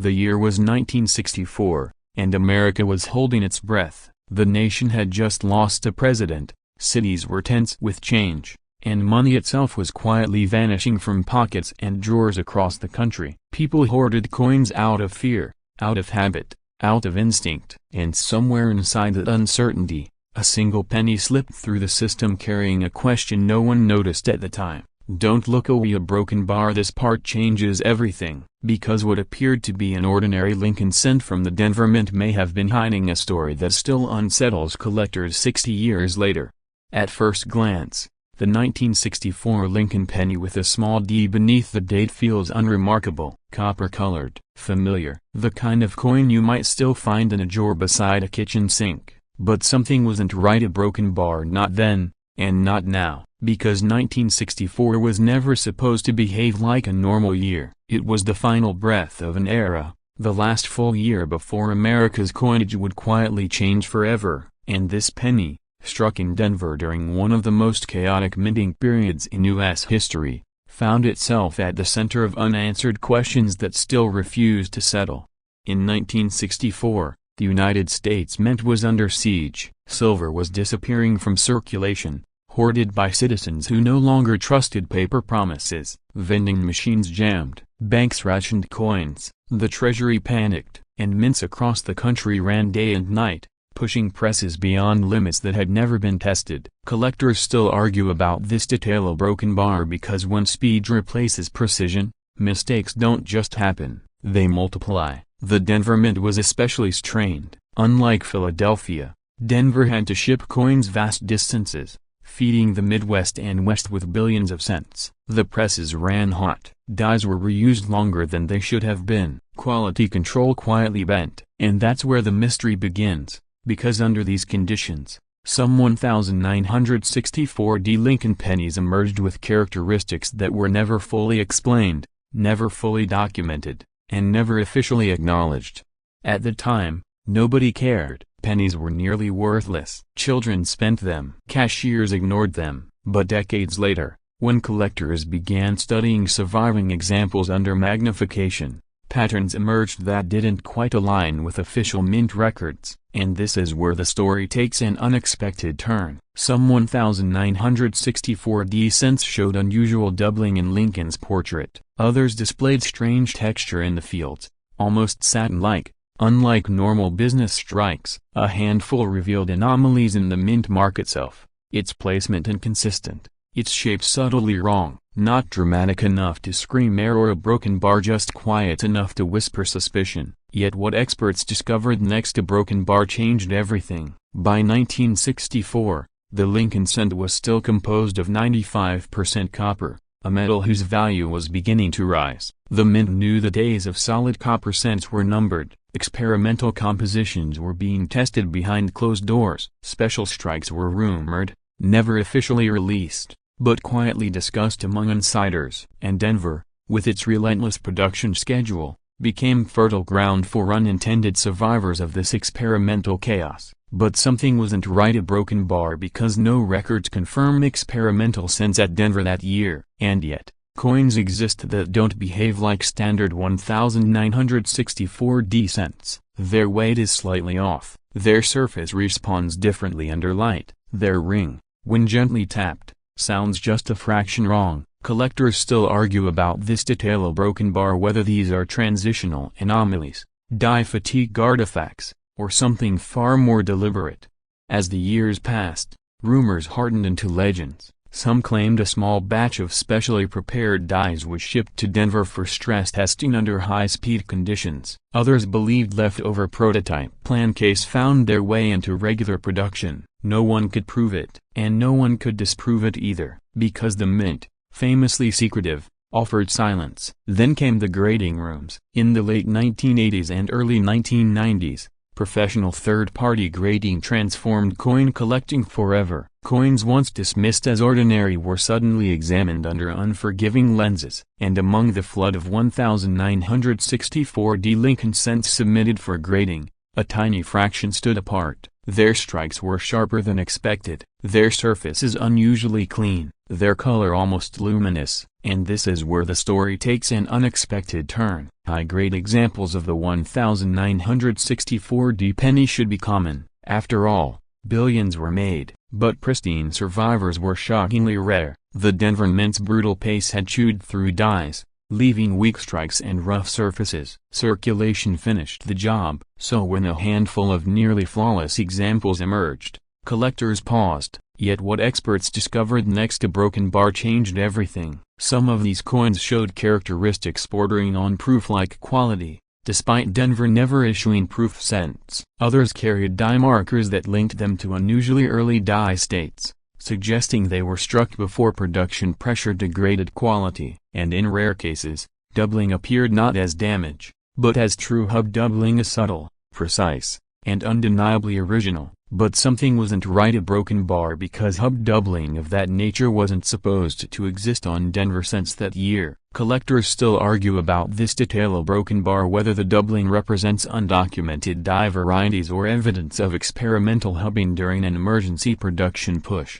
The year was 1964, and America was holding its breath. The nation had just lost a president, cities were tense with change, and money itself was quietly vanishing from pockets and drawers across the country. People hoarded coins out of fear, out of habit, out of instinct. And somewhere inside that uncertainty, a single penny slipped through the system carrying a question no one noticed at the time. Don't look away, a broken bar. This part changes everything, because what appeared to be an ordinary Lincoln cent from the Denver Mint may have been hiding a story that still unsettles collectors 60 years later. At first glance, the 1964 Lincoln penny with a small D beneath the date feels unremarkable, copper-colored, familiar, the kind of coin you might still find in a drawer beside a kitchen sink. But something wasn't right. A broken bar, not then, and not now, because 1964 was never supposed to behave like a normal year. It was the final breath of an era, the last full year before America's coinage would quietly change forever, and this penny, struck in Denver during one of the most chaotic minting periods in U.S. history, found itself at the center of unanswered questions that still refused to settle. In 1964, the United States Mint was under siege. Silver was disappearing from circulation, hoarded by citizens who no longer trusted paper promises. Vending machines jammed, banks rationed coins, the Treasury panicked, and mints across the country ran day and night, pushing presses beyond limits that had never been tested. Collectors still argue about this detail. A broken bar, because when speed replaces precision, mistakes don't just happen, they multiply. The Denver Mint was especially strained. Unlike Philadelphia, Denver had to ship coins vast distances, feeding the Midwest and West with billions of cents. The presses ran hot, dies were reused longer than they should have been, quality control quietly bent. And that's where the mystery begins, because under these conditions, some 1964 Lincoln pennies emerged with characteristics that were never fully explained, never fully documented, and never officially acknowledged. At the time, nobody cared. Pennies were nearly worthless. Children spent them. Cashiers ignored them. But decades later, when collectors began studying surviving examples under magnification, patterns emerged that didn't quite align with official mint records. And this is where the story takes an unexpected turn. Some 1964 cents showed unusual doubling in Lincoln's portrait. Others displayed strange texture in the fields, almost satin-like. Unlike normal business strikes, a handful revealed anomalies in the mint mark itself. Its placement inconsistent, its shape subtly wrong, not dramatic enough to scream error, a broken bar just quiet enough to whisper suspicion. Yet what experts discovered next to broken bar changed everything. By 1964, the Lincoln cent was still composed of 95% copper, a metal whose value was beginning to rise. The mint knew the days of solid copper cents were numbered. Experimental compositions were being tested behind closed doors. Special strikes were rumored, never officially released, but quietly discussed among insiders. And Denver, with its relentless production schedule, became fertile ground for unintended survivors of this experimental chaos. But something wasn't right. A broken bar, because no records confirm experimental cents at Denver that year. And yet, coins exist that don't behave like standard 1964 cents. Their weight is slightly off, their surface responds differently under light, their ring, when gently tapped, sounds just a fraction wrong. Collectors still argue about this detail. A broken bar, whether these are transitional anomalies, die fatigue artifacts, or something far more deliberate. As the years passed, rumors hardened into legends. Some claimed a small batch of specially prepared dies was shipped to Denver for stress testing under high-speed conditions. Others believed leftover prototype plan case found their way into regular production. No one could prove it, and no one could disprove it either, because the mint, famously secretive, offered silence. Then came the grading rooms. In the late 1980s and early 1990s, professional third-party grading transformed coin collecting forever. Coins once dismissed as ordinary were suddenly examined under unforgiving lenses. And among the flood of 1964 Lincoln cents submitted for grading, a tiny fraction stood apart. Their strikes were sharper than expected, their surfaces unusually clean, their color almost luminous, and this is where the story takes an unexpected turn. High-grade examples of the 1964D penny should be common. After all, billions were made, but pristine survivors were shockingly rare. The Denver Mint's brutal pace had chewed through dies, leaving weak strikes and rough surfaces. Circulation finished the job, so when a handful of nearly flawless examples emerged, collectors paused. Yet what experts discovered next to broken bar changed everything. Some of these coins showed characteristics bordering on proof-like quality, despite Denver never issuing proof cents. Others carried die markers that linked them to unusually early die states, suggesting they were struck before production pressure degraded quality. And in rare cases, doubling appeared not as damage, but as true hub doubling, a subtle, precise, and undeniably original. But something wasn't right. A broken bar because hub doubling of that nature wasn't supposed to exist on Denver since that year. Collectors still argue about this detail. A broken bar, whether the doubling represents undocumented die varieties or evidence of experimental hubbing during an emergency production push.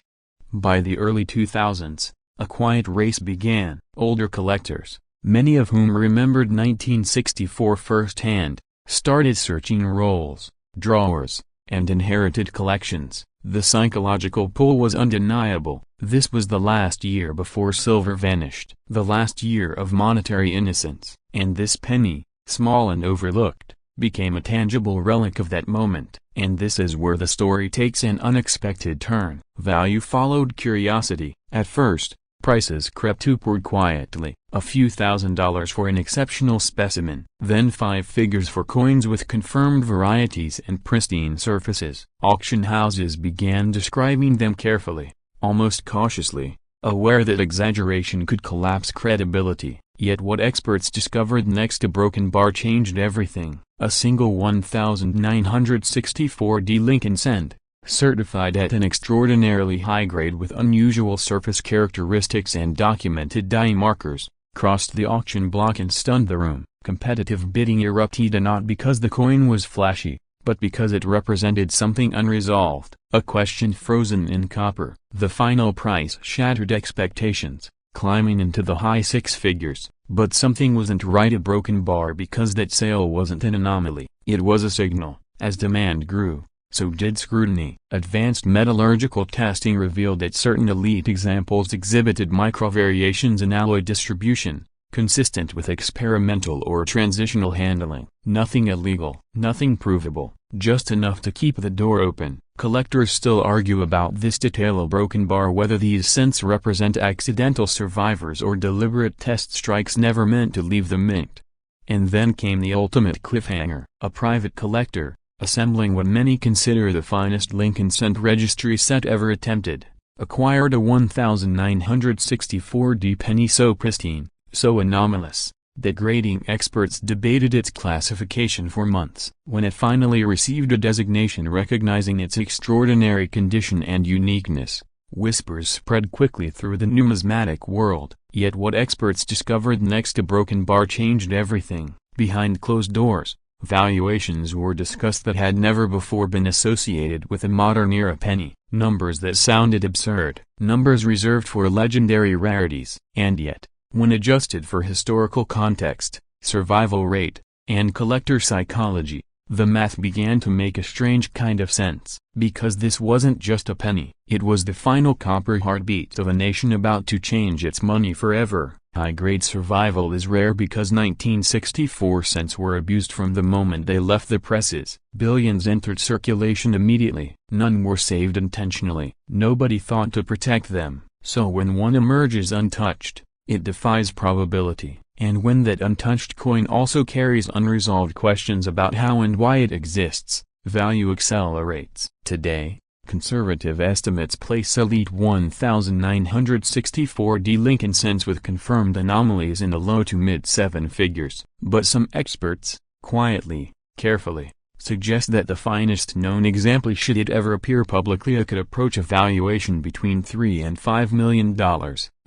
By the early 2000s, a quiet race began. Older collectors, many of whom remembered 1964 firsthand, started searching rolls, drawers, and inherited collections. The psychological pull was undeniable. This was the last year before silver vanished, the last year of monetary innocence, and this penny, small and overlooked, became a tangible relic of that moment. And this is where the story takes an unexpected turn. Value followed curiosity. At first, prices crept upward quietly, a few $1,000s for an exceptional specimen, then 5 figures for coins with confirmed varieties and pristine surfaces. Auction houses began describing them carefully, almost cautiously, aware that exaggeration could collapse credibility. Yet what experts discovered next to broken bar changed everything. A single 1964D Lincoln cent, certified at an extraordinarily high grade with unusual surface characteristics and documented die markers, crossed the auction block and stunned the room. Competitive bidding erupted, not because the coin was flashy, but because it represented something unresolved, a question frozen in copper. The final price shattered expectations, climbing into the high 6 figures. But something wasn't right. A broken bar because that sale wasn't an anomaly, it was a signal. As demand grew, so did scrutiny. Advanced metallurgical testing revealed that certain elite examples exhibited microvariations in alloy distribution, consistent with experimental or transitional handling. Nothing illegal, nothing provable, just enough to keep the door open. Collectors still argue about this detail. A broken bar, whether these cents represent accidental survivors or deliberate test strikes never meant to leave the mint. And then came the ultimate cliffhanger. A private collector, assembling what many consider the finest Lincoln cent registry set ever attempted, acquired a 1964D penny so pristine, so anomalous, that grading experts debated its classification for months. When it finally received a designation recognizing its extraordinary condition and uniqueness, whispers spread quickly through the numismatic world. Yet what experts discovered next to broken bar changed everything. Behind closed doors, valuations were discussed that had never before been associated with a modern-era penny. Numbers that sounded absurd. Numbers reserved for legendary rarities. And yet, when adjusted for historical context, survival rate, and collector psychology, the math began to make a strange kind of sense. Because this wasn't just a penny, it was the final copper heartbeat of a nation about to change its money forever. High-grade survival is rare because 1964 cents were abused from the moment they left the presses. Billions entered circulation immediately. None were saved intentionally. Nobody thought to protect them. So when one emerges untouched, it defies probability. And when that untouched coin also carries unresolved questions about how and why it exists, value accelerates. Today, conservative estimates place elite 1964D Lincoln cents with confirmed anomalies in the low to mid 7 figures. But some experts, quietly, carefully, suggest that the finest known example, should it ever appear publicly, could approach a valuation between $3 and $5 million.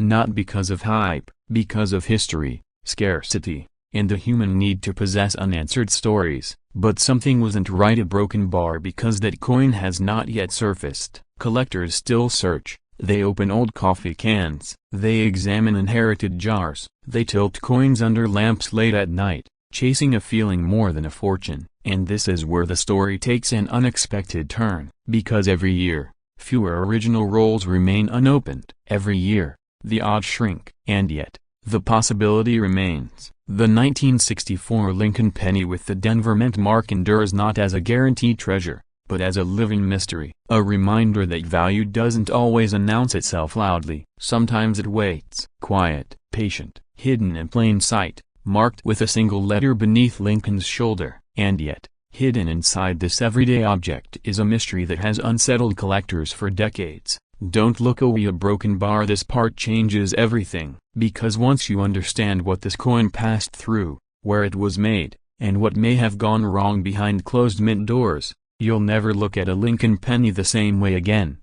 Not because of hype, because of history, scarcity, and the human need to possess unanswered stories. But something wasn't right. A broken bar because that coin has not yet surfaced. Collectors still search. They open old coffee cans. They examine inherited jars. They tilt coins under lamps late at night, chasing a feeling more than a fortune. And this is where the story takes an unexpected turn. Because every year, fewer original rolls remain unopened. Every year, the odds shrink. And yet, the possibility remains. The 1964 Lincoln penny with the Denver Mint mark endures not as a guaranteed treasure, but as a living mystery. A reminder that value doesn't always announce itself loudly. Sometimes it waits. Quiet, patient, hidden in plain sight, marked with a single letter beneath Lincoln's shoulder. And yet, hidden inside this everyday object is a mystery that has unsettled collectors for decades. Don't look away. A broken bar. This part changes everything, because once you understand what this coin passed through, where it was made, and what may have gone wrong behind closed mint doors, you'll never look at a Lincoln penny the same way again.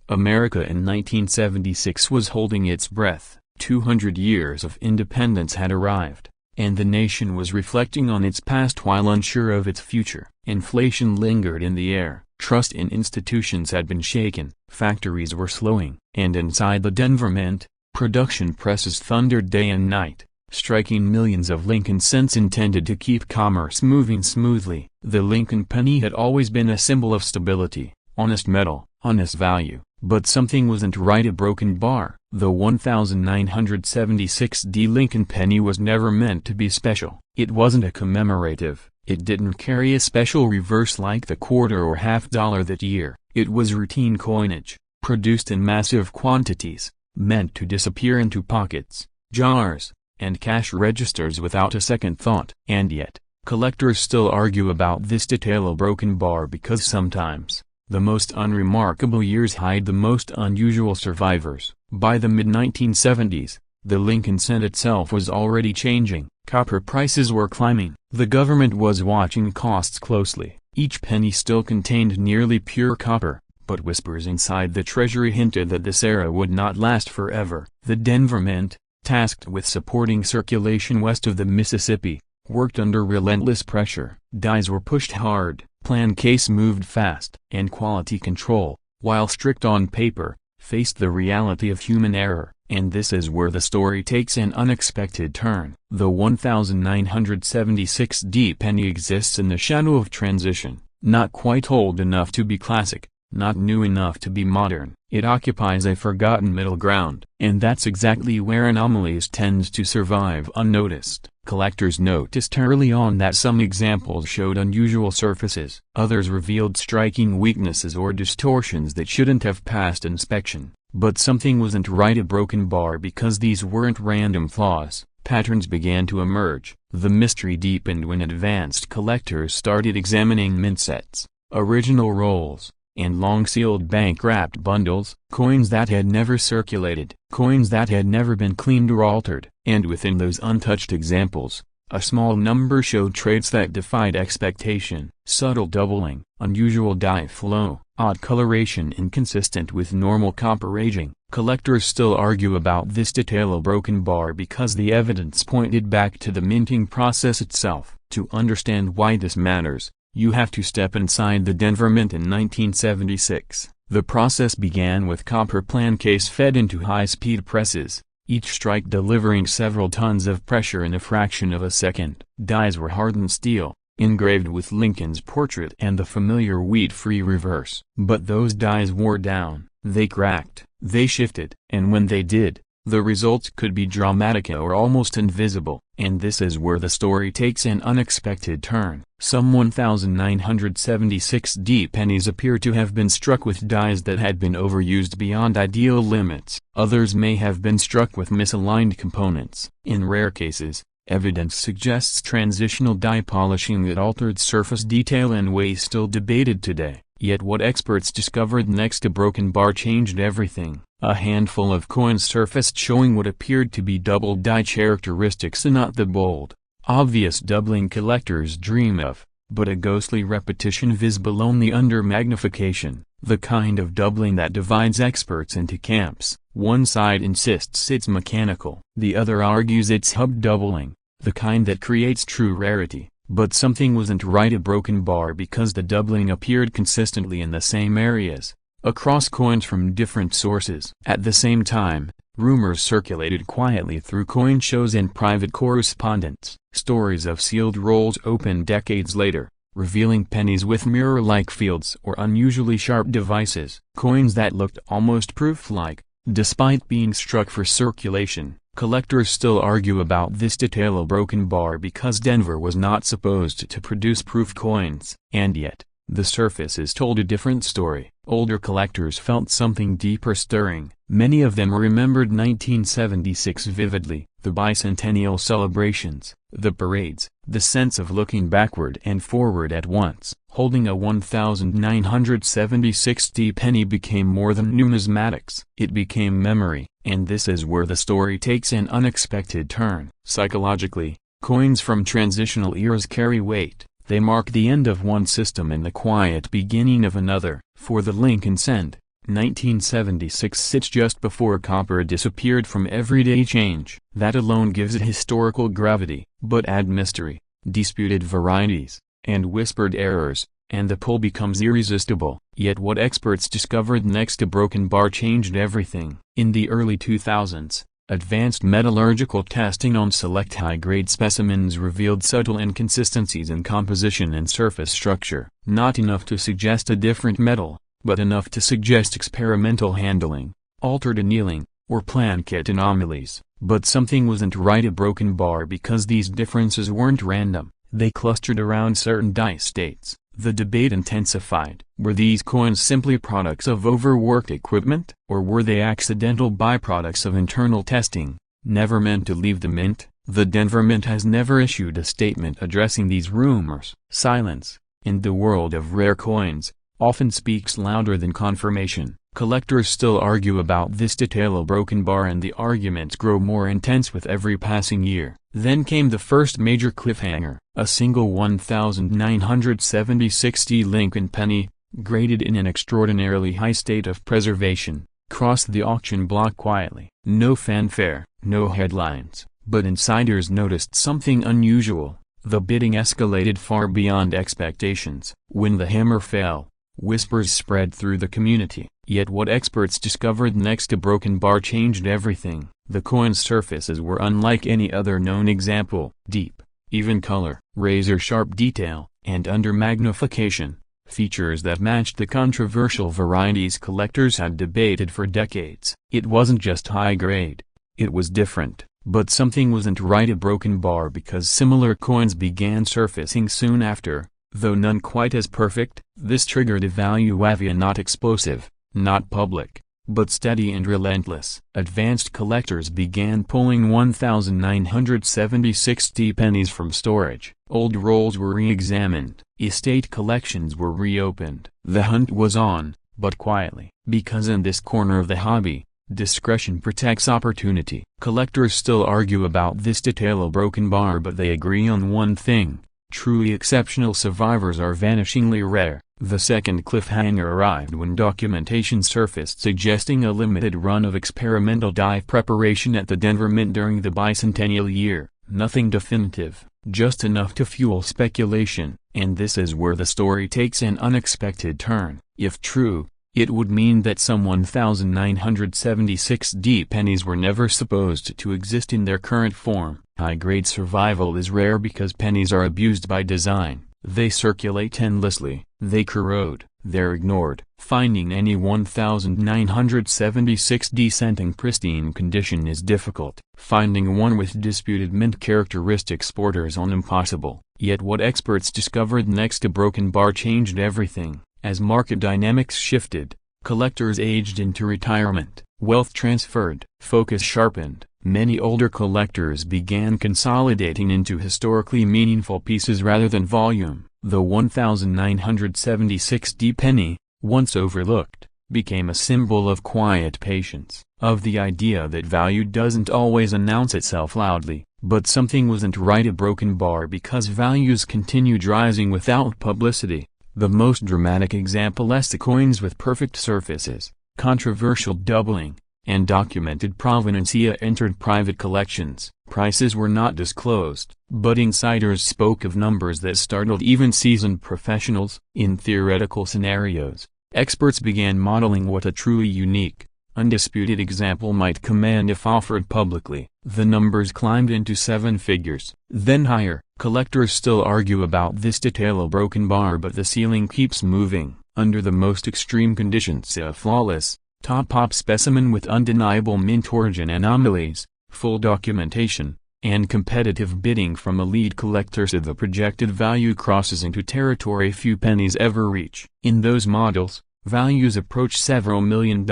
America in 1976 was holding its breath. 200 years of independence had arrived, and the nation was reflecting on its past while unsure of its future. Inflation lingered in the air. Trust in institutions had been shaken. Factories were slowing. And inside the Denver Mint, production presses thundered day and night, striking millions of Lincoln cents intended to keep commerce moving smoothly. The Lincoln penny had always been a symbol of stability, honest metal, honest value. But something wasn't right. A broken bar. The 1976 Lincoln penny was never meant to be special. It wasn't a commemorative. It didn't carry a special reverse like the quarter or half dollar that year. It was routine coinage, produced in massive quantities, meant to disappear into pockets, jars, and cash registers without a second thought. And yet, collectors still argue about this detail. A broken bar because sometimes, the most unremarkable years hide the most unusual survivors. By the mid-1970s, the Lincoln cent itself was already changing. Copper prices were climbing. The government was watching costs closely. Each penny still contained nearly pure copper, but whispers inside the treasury hinted that this era would not last forever. The Denver Mint, tasked with supporting circulation west of the Mississippi, worked under relentless pressure. Dies were pushed hard, plan case moved fast, and quality control, while strict on paper, faced the reality of human error. And this is where the story takes an unexpected turn. The 1976 penny exists in the shadow of transition, not quite old enough to be classic, not new enough to be modern. It occupies a forgotten middle ground. And that's exactly where anomalies tend to survive unnoticed. Collectors noticed early on that some examples showed unusual surfaces. Others revealed striking weaknesses or distortions that shouldn't have passed inspection. But something wasn't right. A broken bar because these weren't random flaws. Patterns began to emerge. The mystery deepened when advanced collectors started examining mint sets, original rolls, and long-sealed bank-wrapped bundles, coins that had never circulated, coins that had never been cleaned or altered. And within those untouched examples, a small number showed traits that defied expectation: subtle doubling, unusual die flow, odd coloration inconsistent with normal copper aging. Collectors still argue about this detail. A broken bar because the evidence pointed back to the minting process itself. To understand why this matters, you have to step inside the Denver Mint in 1976. The process began with copper plan case fed into high-speed presses, each strike delivering several tons of pressure in a fraction of a second. Dies were hardened steel, engraved with Lincoln's portrait and the familiar wheat-free reverse. But those dies wore down, they cracked, they shifted, and when they did, the results could be dramatic or almost invisible. And this is where the story takes an unexpected turn. Some 1976 pennies appear to have been struck with dies that had been overused beyond ideal limits. Others may have been struck with misaligned components. In rare cases, evidence suggests transitional die polishing that altered surface detail in ways still debated today. Yet what experts discovered next? A broken bar changed everything. A handful of coins surfaced showing what appeared to be doubled die characteristics, and not the bold, obvious doubling collectors dream of, but a ghostly repetition visible only under magnification, the kind of doubling that divides experts into camps. One side insists it's mechanical. The other argues it's hub doubling, the kind that creates true rarity. But something wasn't right. A broken bar because the doubling appeared consistently in the same areas, across coins from different sources. At the same time, rumors circulated quietly through coin shows and private correspondence. Stories of sealed rolls opened decades later, revealing pennies with mirror-like fields or unusually sharp devices. Coins that looked almost proof-like, despite being struck for circulation. Collectors still argue about this detail. A broken bar because Denver was not supposed to produce proof coins. And yet, the surfaces told a different story. Older collectors felt something deeper stirring. Many of them remembered 1976 vividly, the bicentennial celebrations, the parades, the sense of looking backward and forward at once. Holding a 1976 penny became more than numismatics. It became memory, and this is where the story takes an unexpected turn. Psychologically, coins from transitional eras carry weight. They mark the end of one system and the quiet beginning of another. For the Lincoln Cent, 1976 sits just before copper disappeared from everyday change. That alone gives it historical gravity. But add mystery, disputed varieties, and whispered errors, and the pull becomes irresistible. Yet what experts discovered next to broken bar changed everything. In the early 2000s, advanced metallurgical testing on select high-grade specimens revealed subtle inconsistencies in composition and surface structure. Not enough to suggest a different metal, but enough to suggest experimental handling, altered annealing, or planchet anomalies. But something wasn't right. A broken bar because these differences weren't random. They clustered around certain die states. The debate intensified. Were these coins simply products of overworked equipment, or were they accidental byproducts of internal testing, never meant to leave the mint? The Denver Mint has never issued a statement addressing these rumors. Silence, in the world of rare coins, often speaks louder than confirmation. Collectors still argue about this detail. A broken bar, and the arguments grow more intense with every passing year. Then came the first major cliffhanger. A single 1976 Lincoln penny, graded in an extraordinarily high state of preservation, crossed the auction block quietly. No fanfare, no headlines, but insiders noticed something unusual. The bidding escalated far beyond expectations. When the hammer fell, whispers spread through the community. Yet what experts discovered next to broken bar changed everything. The coin's surfaces were unlike any other known example. Deep, even color, razor-sharp detail, and under magnification. Features that matched the controversial varieties collectors had debated for decades. It wasn't just high grade. It was different. But something wasn't right. A broken bar because similar coins began surfacing soon after, though none quite as perfect. This triggered a value avia not explosive, not public, but steady and relentless. Advanced collectors began pulling 1976 pennies from storage. Old rolls were re-examined. Estate collections were reopened. The hunt was on, but quietly. Because in this corner of the hobby, discretion protects opportunity. Collectors still argue about this detail. A broken bar, but they agree on one thing. Truly exceptional survivors are vanishingly rare. The second cliffhanger arrived when documentation surfaced suggesting a limited run of experimental die preparation at the Denver Mint during the bicentennial year. Nothing definitive, just enough to fuel speculation. And this is where the story takes an unexpected turn. If true, it would mean that some 1976 pennies were never supposed to exist in their current form. High-grade survival is rare because pennies are abused by design. They circulate endlessly, they corrode, they're ignored. Finding any 1976 cent in pristine condition is difficult. Finding one with disputed mint characteristics borders on impossible. Yet what experts discovered next to broken bar changed everything. As market dynamics shifted, collectors aged into retirement, wealth transferred, focus sharpened. Many older collectors began consolidating into historically meaningful pieces rather than volume. The 1976 penny, once overlooked, became a symbol of quiet patience, of the idea that value doesn't always announce itself loudly. But something wasn't right. A broken bar because values continued rising without publicity. The most dramatic example is the coins with perfect surfaces, controversial doubling, and documented proveniencia entered private collections. Prices were not disclosed, but insiders spoke of numbers that startled even seasoned professionals. In theoretical scenarios, experts began modeling what a truly unique, undisputed example might command if offered publicly. The numbers climbed into 7 figures, then higher. Collectors still argue about this detail, a broken bar, but the ceiling keeps moving. Under the most extreme conditions, a flawless, top-pop specimen with undeniable mint origin anomalies, full documentation, and competitive bidding from elite collectors, the projected value crosses into territory few pennies ever reach. In those models, values approach several $1 million.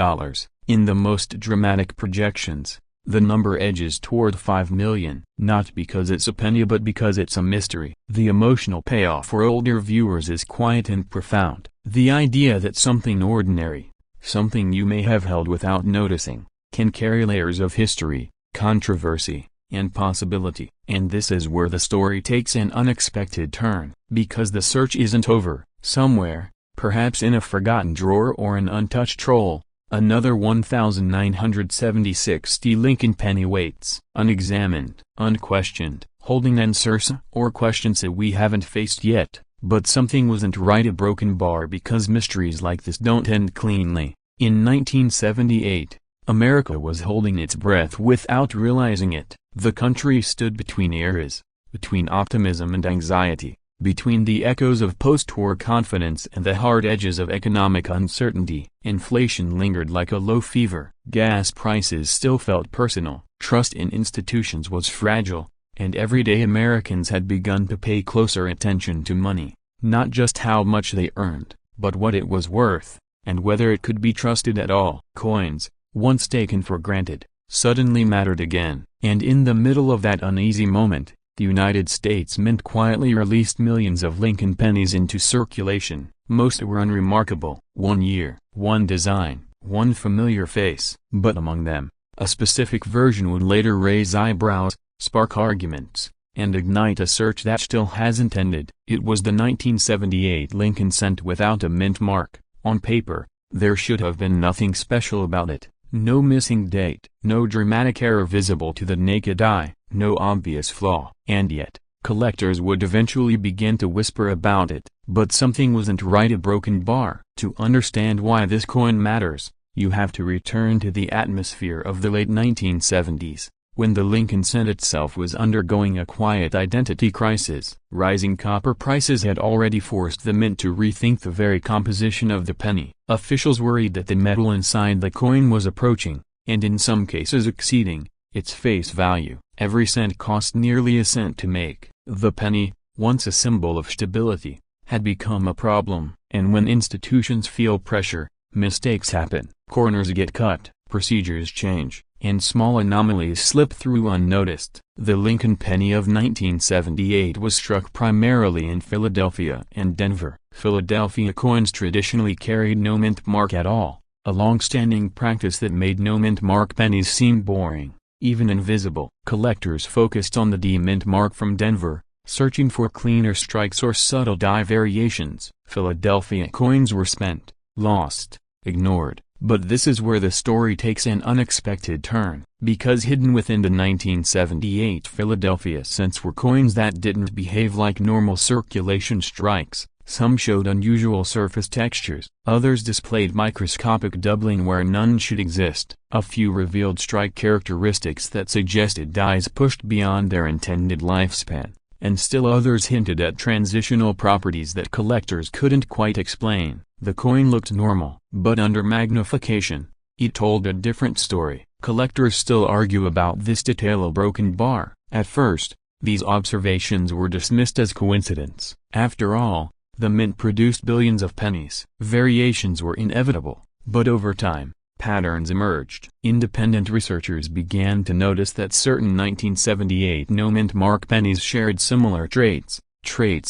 In the most dramatic projections, the number edges toward $5 million, not because it's a penny but because it's a mystery. The emotional payoff for older viewers is quiet and profound. The idea that something ordinary, something you may have held without noticing, can carry layers of history, controversy, and possibility. And this is where the story takes an unexpected turn. Because the search isn't over, somewhere, perhaps in a forgotten drawer or an untouched troll, another 1,976 Lincoln penny waits, unexamined, unquestioned, holding answers or questions that we haven't faced yet. But something wasn't right, a broken bar, because mysteries like this don't end cleanly. In 1978, America was holding its breath without realizing it. The country stood between eras, between optimism and anxiety, between the echoes of post-war confidence and the hard edges of economic uncertainty. Inflation lingered like a low fever. Gas prices still felt personal. Trust in institutions was fragile, and everyday Americans had begun to pay closer attention to money, not just how much they earned, but what it was worth, and whether it could be trusted at all. Coins, once taken for granted, suddenly mattered again. And in the middle of that uneasy moment, the United States Mint quietly released millions of Lincoln pennies into circulation. Most were unremarkable. One year, one design, one familiar face. But among them, a specific version would later raise eyebrows, spark arguments, and ignite a search that still hasn't ended. It was the 1978 Lincoln cent without a mint mark. On paper, there should have been nothing special about it. No missing date, no dramatic error visible to the naked eye, no obvious flaw. And yet, collectors would eventually begin to whisper about it. But something wasn't right, a broken bar. To understand why this coin matters, you have to return to the atmosphere of the late 1970s, when the Lincoln cent itself was undergoing a quiet identity crisis. Rising copper prices had already forced the mint to rethink the very composition of the penny. Officials worried that the metal inside the coin was approaching, and in some cases exceeding, its face value. Every cent cost nearly a cent to make. The penny, once a symbol of stability, had become a problem. And when institutions feel pressure, mistakes happen. Corners get cut, procedures change, and small anomalies slip through unnoticed. The Lincoln penny of 1978 was struck primarily in Philadelphia and Denver. Philadelphia coins traditionally carried no mint mark at all, a long-standing practice that made no mint mark pennies seem boring, even invisible. Collectors focused on the D-mint mark from Denver, searching for cleaner strikes or subtle die variations. Philadelphia coins were spent, lost, ignored. But this is where the story takes an unexpected turn, because hidden within the 1978 Philadelphia cents were coins that didn't behave like normal circulation strikes. Some showed unusual surface textures, others displayed microscopic doubling where none should exist. A few revealed strike characteristics that suggested dies pushed beyond their intended lifespan, and still others hinted at transitional properties that collectors couldn't quite explain. The coin looked normal, but under magnification, it told a different story. Collectors still argue about this detail, a broken bar. At first, these observations were dismissed as coincidence. After all, the mint produced billions of pennies. Variations were inevitable, but over time, patterns emerged. Independent researchers began to notice that certain 1978 no-mint mark pennies shared similar traits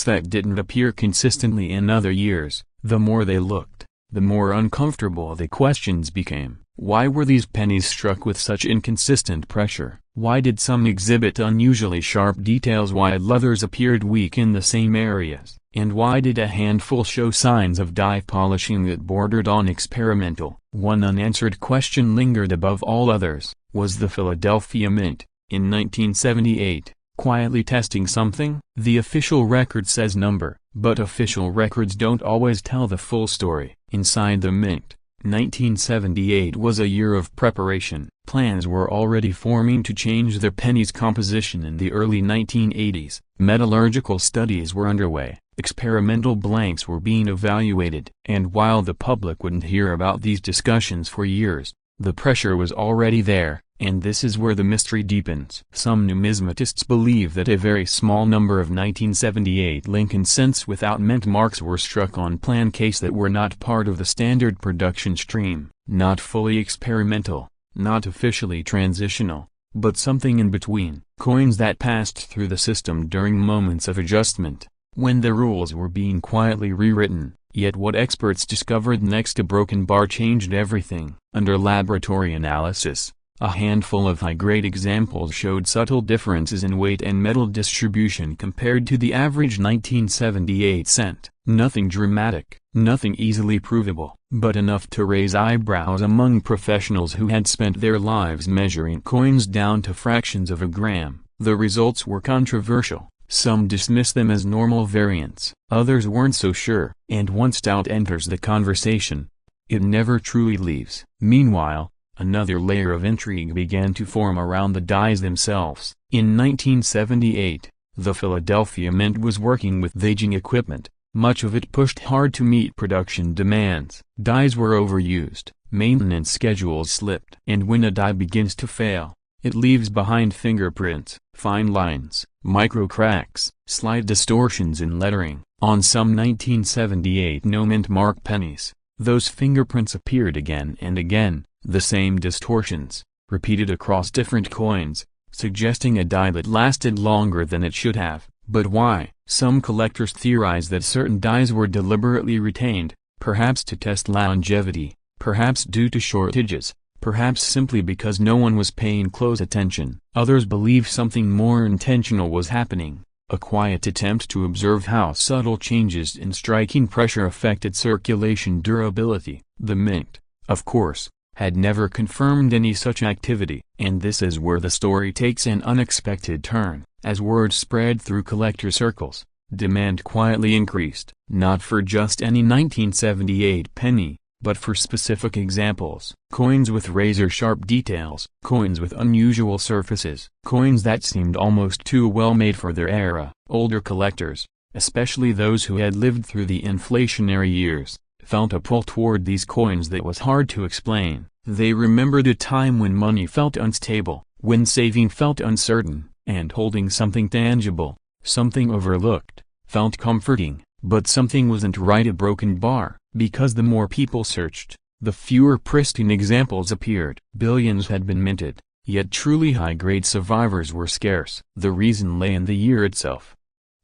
that didn't appear consistently in other years. The more they looked, the more uncomfortable the questions became. Why were these pennies struck with such inconsistent pressure? Why did some exhibit unusually sharp details while others appeared weak in the same areas? And why did a handful show signs of die polishing that bordered on experimental? One unanswered question lingered above all others. Was the Philadelphia Mint, in 1978, quietly testing something? The official record says number, but official records don't always tell the full story. Inside the Mint, 1978 was a year of preparation. Plans were already forming to change the penny's composition in the early 1980s. Metallurgical studies were underway. Experimental blanks were being evaluated. And while the public wouldn't hear about these discussions for years, the pressure was already there, and this is where the mystery deepens. Some numismatists believe that a very small number of 1978 Lincoln cents without mint marks were struck on plan case that were not part of the standard production stream, not fully experimental, not officially transitional, but something in between. Coins that passed through the system during moments of adjustment, when the rules were being quietly rewritten. Yet what experts discovered next: a broken bar changed everything. Under laboratory analysis, a handful of high-grade examples showed subtle differences in weight and metal distribution compared to the average 1978 cent. Nothing dramatic, nothing easily provable, but enough to raise eyebrows among professionals who had spent their lives measuring coins down to fractions of a gram. The results were controversial. Some dismissed them as normal variants, others weren't so sure. And once doubt enters the conversation, it never truly leaves. Meanwhile, another layer of intrigue began to form around the dies themselves. In 1978, the Philadelphia Mint was working with aging equipment, much of it pushed hard to meet production demands. Dies were overused, maintenance schedules slipped. And when a die begins to fail, it leaves behind fingerprints, fine lines, micro cracks, slight distortions in lettering. On some 1978 no-mint mark pennies, those fingerprints appeared again and again, the same distortions, repeated across different coins, suggesting a die that lasted longer than it should have. But why? Some collectors theorize that certain dies were deliberately retained, perhaps to test longevity, perhaps due to shortages, perhaps simply because no one was paying close attention. Others believe something more intentional was happening, a quiet attempt to observe how subtle changes in striking pressure affected circulation durability. The Mint, of course, had never confirmed any such activity. And this is where the story takes an unexpected turn. As word spread through collector circles, demand quietly increased, not for just any 1978 penny, but for specific examples. Coins with razor-sharp details, coins with unusual surfaces, coins that seemed almost too well made for their era. Older collectors, especially those who had lived through the inflationary years, felt a pull toward these coins that was hard to explain. They remembered a time when money felt unstable, when saving felt uncertain, and holding something tangible, something overlooked, felt comforting. But something wasn't right. A broken bar, because the more people searched, the fewer pristine examples appeared. Billions had been minted, yet truly high-grade survivors were scarce. The reason lay in the year itself.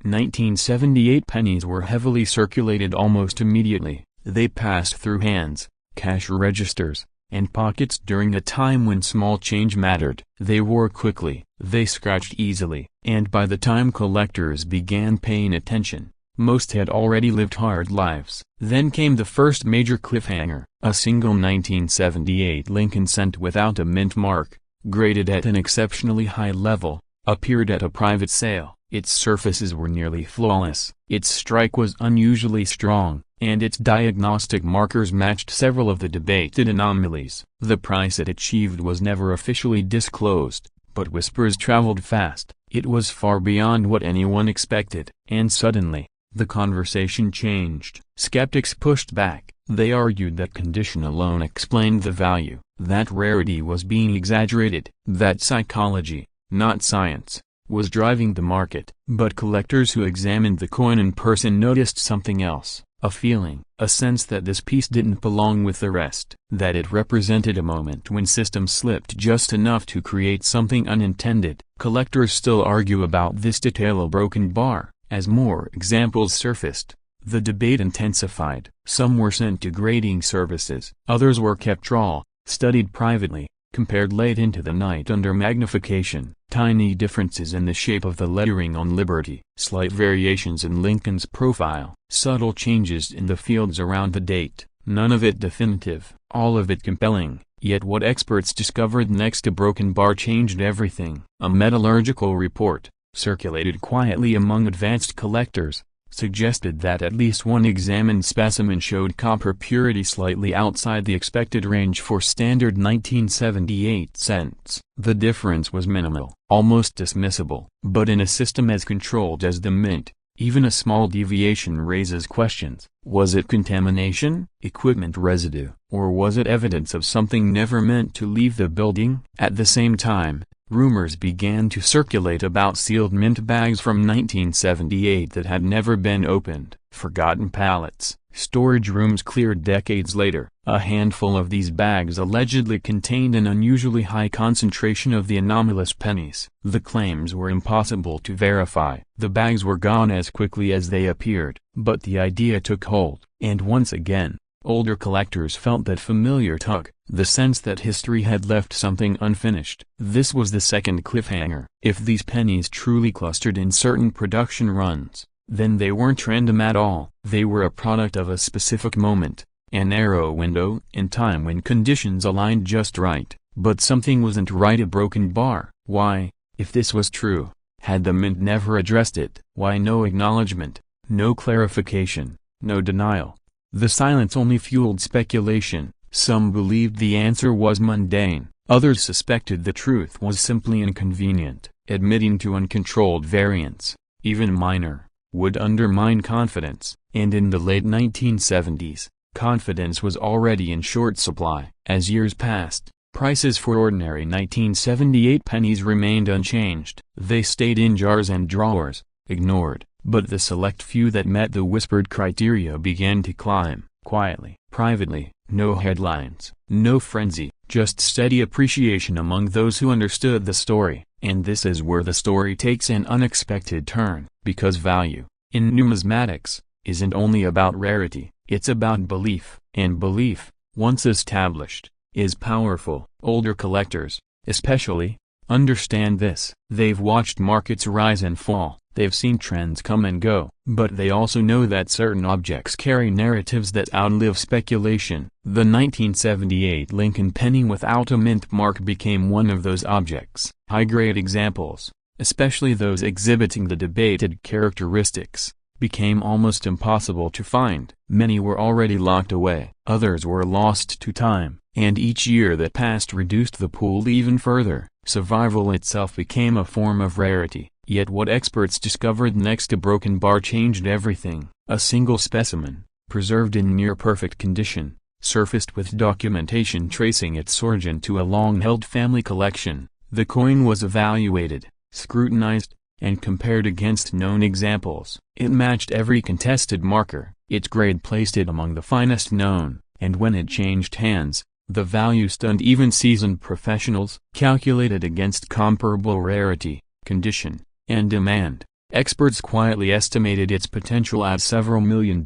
1978 pennies were heavily circulated almost immediately. They passed through hands, cash registers, and pockets during a time when small change mattered. They wore quickly, they scratched easily, and by the time collectors began paying attention, most had already lived hard lives. Then came the first major cliffhanger. A single 1978 Lincoln cent without a mint mark, graded at an exceptionally high level, appeared at a private sale. Its surfaces were nearly flawless, its strike was unusually strong, and its diagnostic markers matched several of the debated anomalies. The price it achieved was never officially disclosed, but whispers traveled fast. It was far beyond what anyone expected. And suddenly, the conversation changed. Skeptics pushed back. They argued that condition alone explained the value, that rarity was being exaggerated, that psychology, not science, was driving the market. But collectors who examined the coin in person noticed something else, a feeling, a sense that this piece didn't belong with the rest, that it represented a moment when systems slipped just enough to create something unintended. Collectors still argue about this detail. A broken bar. As more examples surfaced, the debate intensified. Some were sent to grading services, others were kept raw, studied privately, compared late into the night under magnification. Tiny differences in the shape of the lettering on Liberty, slight variations in Lincoln's profile, subtle changes in the fields around the date, none of it definitive, all of it compelling. Yet what experts discovered next to Broken Bar changed everything. A metallurgical report, circulated quietly among advanced collectors, suggested that at least one examined specimen showed copper purity slightly outside the expected range for standard 1978 cents. The difference was minimal, almost dismissible. But in a system as controlled as the Mint, even a small deviation raises questions. Was it contamination, equipment residue, or was it evidence of something never meant to leave the building? At the same time, rumors began to circulate about sealed mint bags from 1978 that had never been opened. Forgotten pallets, storage rooms cleared decades later. A handful of these bags allegedly contained an unusually high concentration of the anomalous pennies. The claims were impossible to verify. The bags were gone as quickly as they appeared, but the idea took hold. And once again, older collectors felt that familiar tug, the sense that history had left something unfinished. This was the second cliffhanger. If these pennies truly clustered in certain production runs, then they weren't random at all. They were a product of a specific moment, a narrow window in time when conditions aligned just right. But something wasn't right at Broken Bar. Why, if this was true, had the Mint never addressed it? Why no acknowledgement, no clarification, no denial? The silence only fueled speculation. Some believed the answer was mundane, others suspected the truth was simply inconvenient. Admitting to uncontrolled variance, even minor, would undermine confidence, and in the late 1970s, confidence was already in short supply. As years passed, prices for ordinary 1978 pennies remained unchanged. They stayed in jars and drawers, ignored, but the select few that met the whispered criteria began to climb, quietly, privately. No headlines, no frenzy, just steady appreciation among those who understood the story. And this is where the story takes an unexpected turn, because value, in numismatics, isn't only about rarity, it's about belief. And belief, once established, is powerful. Older collectors, especially, understand this. They've watched markets rise and fall, they've seen trends come and go, but they also know that certain objects carry narratives that outlive speculation. The 1978 Lincoln penny without a mint mark became one of those objects. High-grade examples, especially those exhibiting the debated characteristics, became almost impossible to find. Many were already locked away, others were lost to time, and each year that passed reduced the pool even further. Survival itself became a form of rarity. Yet what experts discovered next to Broken Bar changed everything. A single specimen, preserved in near-perfect condition, surfaced with documentation tracing its origin to a long-held family collection. The coin was evaluated, scrutinized, and compared against known examples. It matched every contested marker, its grade placed it among the finest known, and when it changed hands, the value stunned even seasoned professionals. Calculated against comparable rarity, condition, and demand, experts quietly estimated its potential at several $1 million,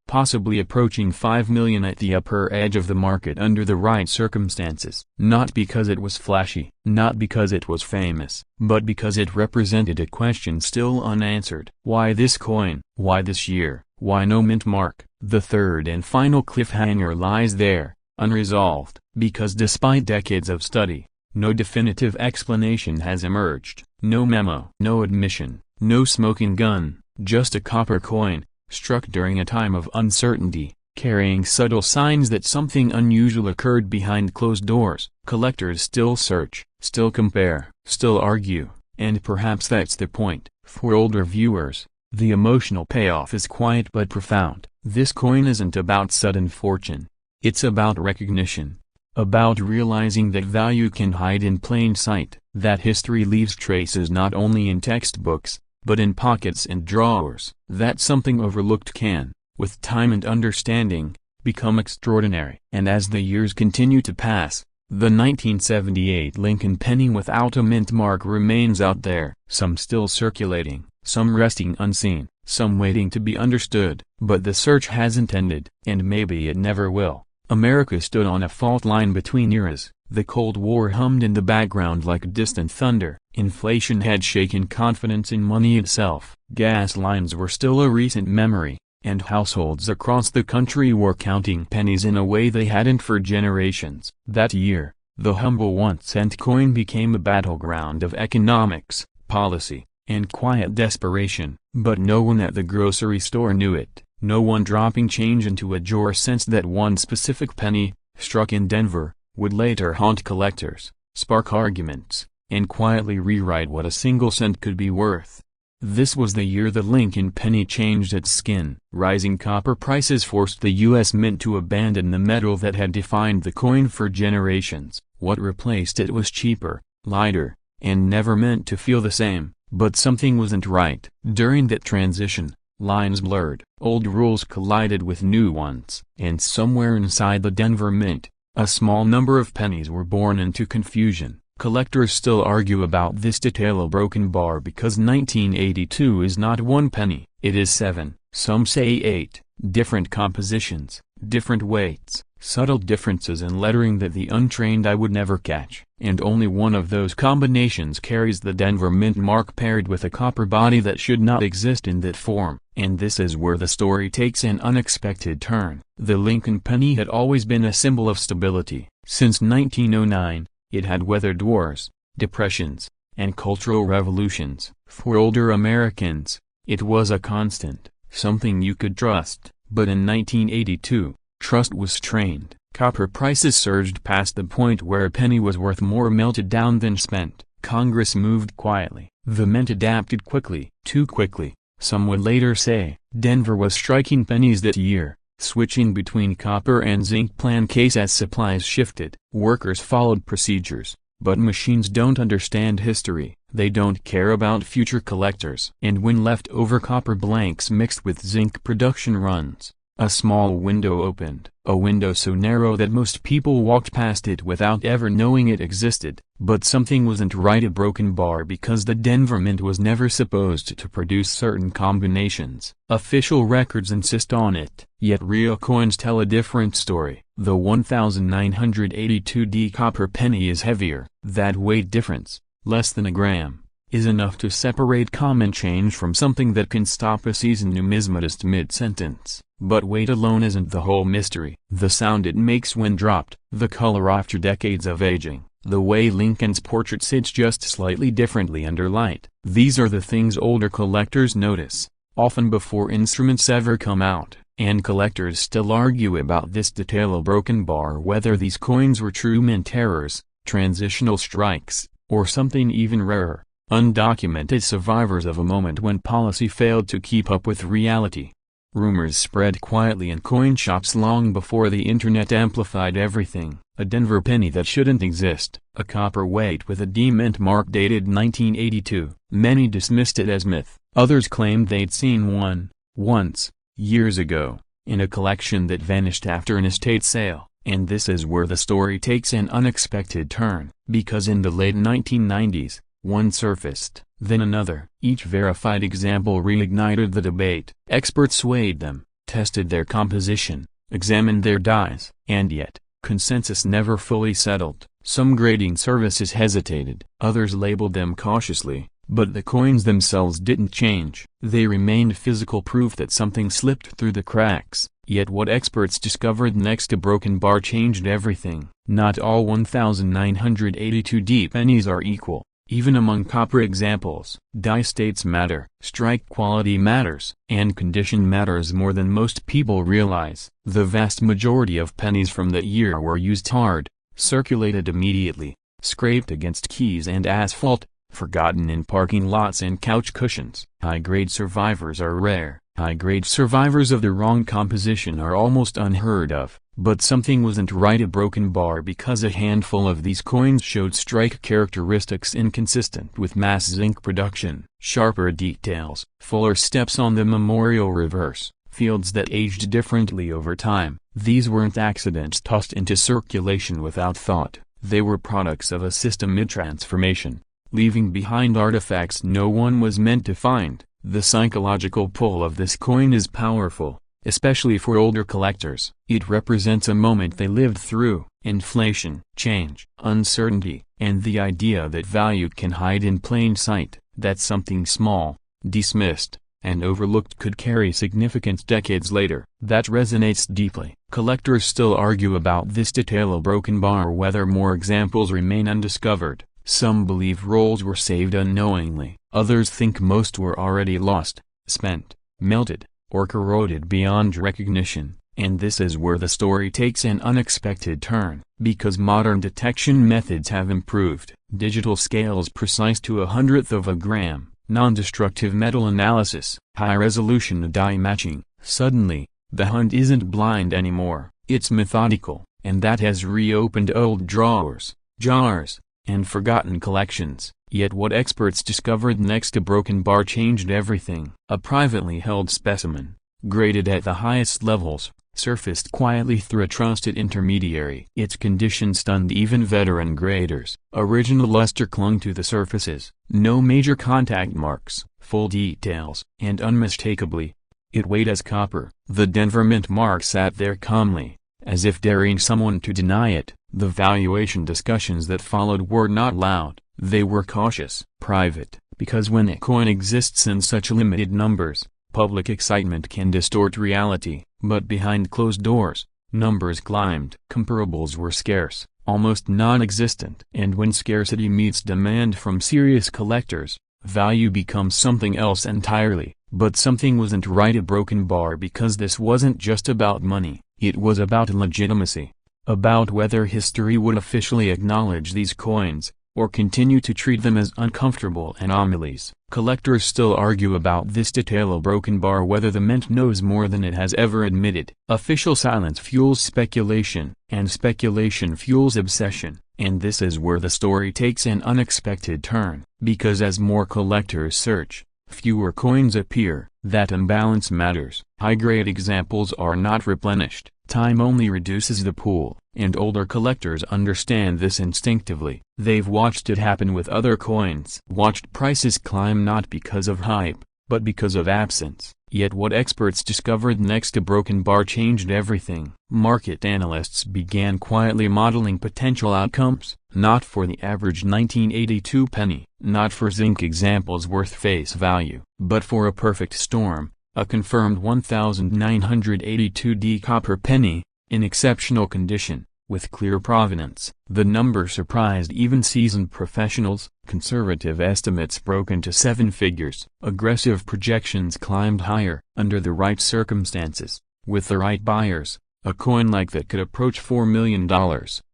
possibly approaching $5 million at the upper edge of the market under the right circumstances. Not because it was flashy, not because it was famous, but because it represented a question still unanswered. Why this coin? Why this year? Why no mint mark? The third and final cliffhanger lies there, unresolved, because despite decades of study, no definitive explanation has emerged. No memo, no admission, no smoking gun, just a copper coin, struck during a time of uncertainty, carrying subtle signs that something unusual occurred behind closed doors. Collectors still search, still compare, still argue, and perhaps that's the point. For older viewers, the emotional payoff is quiet but profound. This coin isn't about sudden fortune. It's about recognition. About realizing that value can hide in plain sight, that history leaves traces not only in textbooks, but in pockets and drawers, that something overlooked can, with time and understanding, become extraordinary. And as the years continue to pass, the 1978 Lincoln penny without a mint mark remains out there, some still circulating, some resting unseen, some waiting to be understood. But the search hasn't ended, and maybe it never will. America stood on a fault line between eras. The Cold War hummed in the background like distant thunder. Inflation had shaken confidence in money itself. Gas lines were still a recent memory, and households across the country were counting pennies in a way they hadn't for generations. That year, the humble 1-cent coin became a battleground of economics, policy, and quiet desperation. But no one at the grocery store knew it. No one dropping change into a drawer sensed that one specific penny, struck in Denver, would later haunt collectors, spark arguments, and quietly rewrite what a single cent could be worth. This was the year the Lincoln penny changed its skin. Rising copper prices forced the U.S. Mint to abandon the metal that had defined the coin for generations. What replaced it was cheaper, lighter, and never meant to feel the same. But something wasn't right. During that transition, lines blurred, old rules collided with new ones, and somewhere inside the Denver Mint, a small number of pennies were born into confusion. Collectors still argue about this detail: a broken bar because 1982 is not 1 penny, it is 7, some say 8, different compositions, different weights, subtle differences in lettering that the untrained eye would never catch. And only one of those combinations carries the Denver Mint mark paired with a copper body that should not exist in that form. And this is where the story takes an unexpected turn. The Lincoln penny had always been a symbol of stability. Since 1909, it had weathered wars, depressions, and cultural revolutions. For older Americans, it was a constant, something you could trust. But in 1982, trust was strained. Copper prices surged past the point where a penny was worth more melted down than spent. Congress moved quietly. The Mint adapted quickly, too quickly, some would later say. Denver was striking pennies that year, switching between copper and zinc plan case as supplies shifted. Workers followed procedures, but machines don't understand history. They don't care about future collectors. And when leftover copper blanks mixed with zinc, production runs, a small window opened, a window so narrow that most people walked past it without ever knowing it existed. But something wasn't right: a broken bar because the Denver Mint was never supposed to produce certain combinations. Official records insist on it, yet real coins tell a different story. The 1982D copper penny is heavier. That weight difference, less than a gram, is enough to separate common change from something that can stop a seasoned numismatist mid-sentence. But weight alone isn't the whole mystery. The sound it makes when dropped, the color after decades of aging, the way Lincoln's portrait sits just slightly differently under light. These are the things older collectors notice, often before instruments ever come out. And collectors still argue about this detail: a broken bar, whether these coins were true mint errors, transitional strikes, or something even rarer, undocumented survivors of a moment when policy failed to keep up with reality. Rumors spread quietly in coin shops long before the internet amplified everything. A Denver penny that shouldn't exist, a copper weight with a D-Mint mark dated 1982. Many dismissed it as myth. Others claimed they'd seen one, once, years ago, in a collection that vanished after an estate sale. And this is where the story takes an unexpected turn, because in the late 1990s, one surfaced, then another. Each verified example reignited the debate. Experts weighed them, tested their composition, examined their dies. And yet, consensus never fully settled. Some grading services hesitated, others labeled them cautiously, but the coins themselves didn't change. They remained physical proof that something slipped through the cracks. Yet what experts discovered next: a broken bar changed everything. Not all 1982D pennies are equal. Even among copper examples, die states matter, strike quality matters, and condition matters more than most people realize. The vast majority of pennies from that year were used hard, circulated immediately, scraped against keys and asphalt, forgotten in parking lots and couch cushions. High-grade survivors are rare. High-grade survivors of the wrong composition are almost unheard of. But something wasn't right: a broken bar because a handful of these coins showed strike characteristics inconsistent with mass zinc production. Sharper details, fuller steps on the memorial reverse, fields that aged differently over time. These weren't accidents tossed into circulation without thought. They were products of a system mid-transformation, leaving behind artifacts no one was meant to find. The psychological pull of this coin is powerful. especially for older collectors. It represents a moment they lived through: inflation, change, uncertainty, and the idea that value can hide in plain sight, that something small, dismissed, and overlooked could carry significance decades later. That resonates deeply. Collectors still argue about this detail: a broken bar, whether more examples remain undiscovered. Some believe rolls were saved unknowingly, others think most were already lost, spent, melted, or corroded beyond recognition. And this is where the story takes an unexpected turn. Because modern detection methods have improved, digital scales precise to 1/100th of a gram, non-destructive metal analysis, high-resolution die matching, suddenly, the hunt isn't blind anymore, it's methodical, and that has reopened old drawers, jars, and forgotten collections. Yet what experts discovered next to broken bar changed everything. A privately held specimen, graded at the highest levels, surfaced quietly through a trusted intermediary. Its condition stunned even veteran graders. Original luster clung to the surfaces, no major contact marks, full details, and unmistakably, it weighed as copper. The Denver Mint mark sat there calmly, as if daring someone to deny it. The valuation discussions that followed were not loud, they were cautious, private, because when a coin exists in such limited numbers, public excitement can distort reality. But behind closed doors, numbers climbed. Comparables were scarce, almost non-existent. And when scarcity meets demand from serious collectors, value becomes something else entirely. But something wasn't right. A broken bar, because this wasn't just about money, it was about legitimacy. About whether history would officially acknowledge these coins, or continue to treat them as uncomfortable anomalies. Collectors still argue about this detail: a broken bar, whether the mint knows more than it has ever admitted. Official silence fuels speculation, and speculation fuels obsession. And this is where the story takes an unexpected turn. Because as more collectors search, fewer coins appear. That imbalance matters. High-grade examples are not replenished. Time only reduces the pool, and older collectors understand this instinctively. They've watched it happen with other coins. Watched prices climb not because of hype, but because of absence. Yet what experts discovered next to broken bar changed everything. Market analysts began quietly modeling potential outcomes, not for the average 1982 penny, not for zinc examples worth face value, but for a perfect storm, a confirmed 1982D copper penny, in exceptional condition, with clear provenance. The number surprised even seasoned professionals. Conservative estimates broke into 7 figures. Aggressive projections climbed higher. Under the right circumstances, with the right buyers, a coin like that could approach $4 million.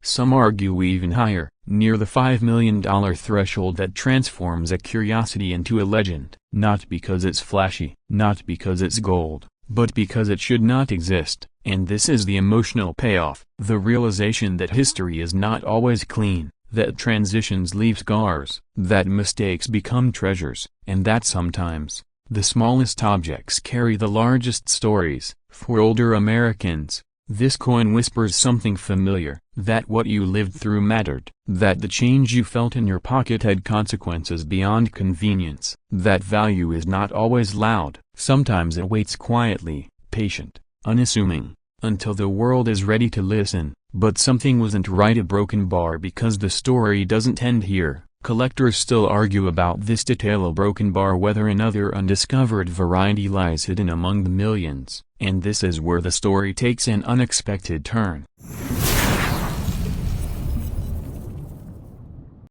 Some argue even higher, near the $5 million threshold that transforms a curiosity into a legend. Not because it's flashy, not because it's gold, but because it should not exist. And this is the emotional payoff. The realization that history is not always clean, that transitions leave scars, that mistakes become treasures, and that sometimes, the smallest objects carry the largest stories. For older Americans, this coin whispers something familiar, that what you lived through mattered, that the change you felt in your pocket had consequences beyond convenience, that value is not always loud. Sometimes it waits quietly, patient, unassuming, until the world is ready to listen. But something wasn't right. A broken bar, because the story doesn't end here. Collectors still argue about this detail: a broken bar, whether another undiscovered variety lies hidden among the millions. And this is where the story takes an unexpected turn.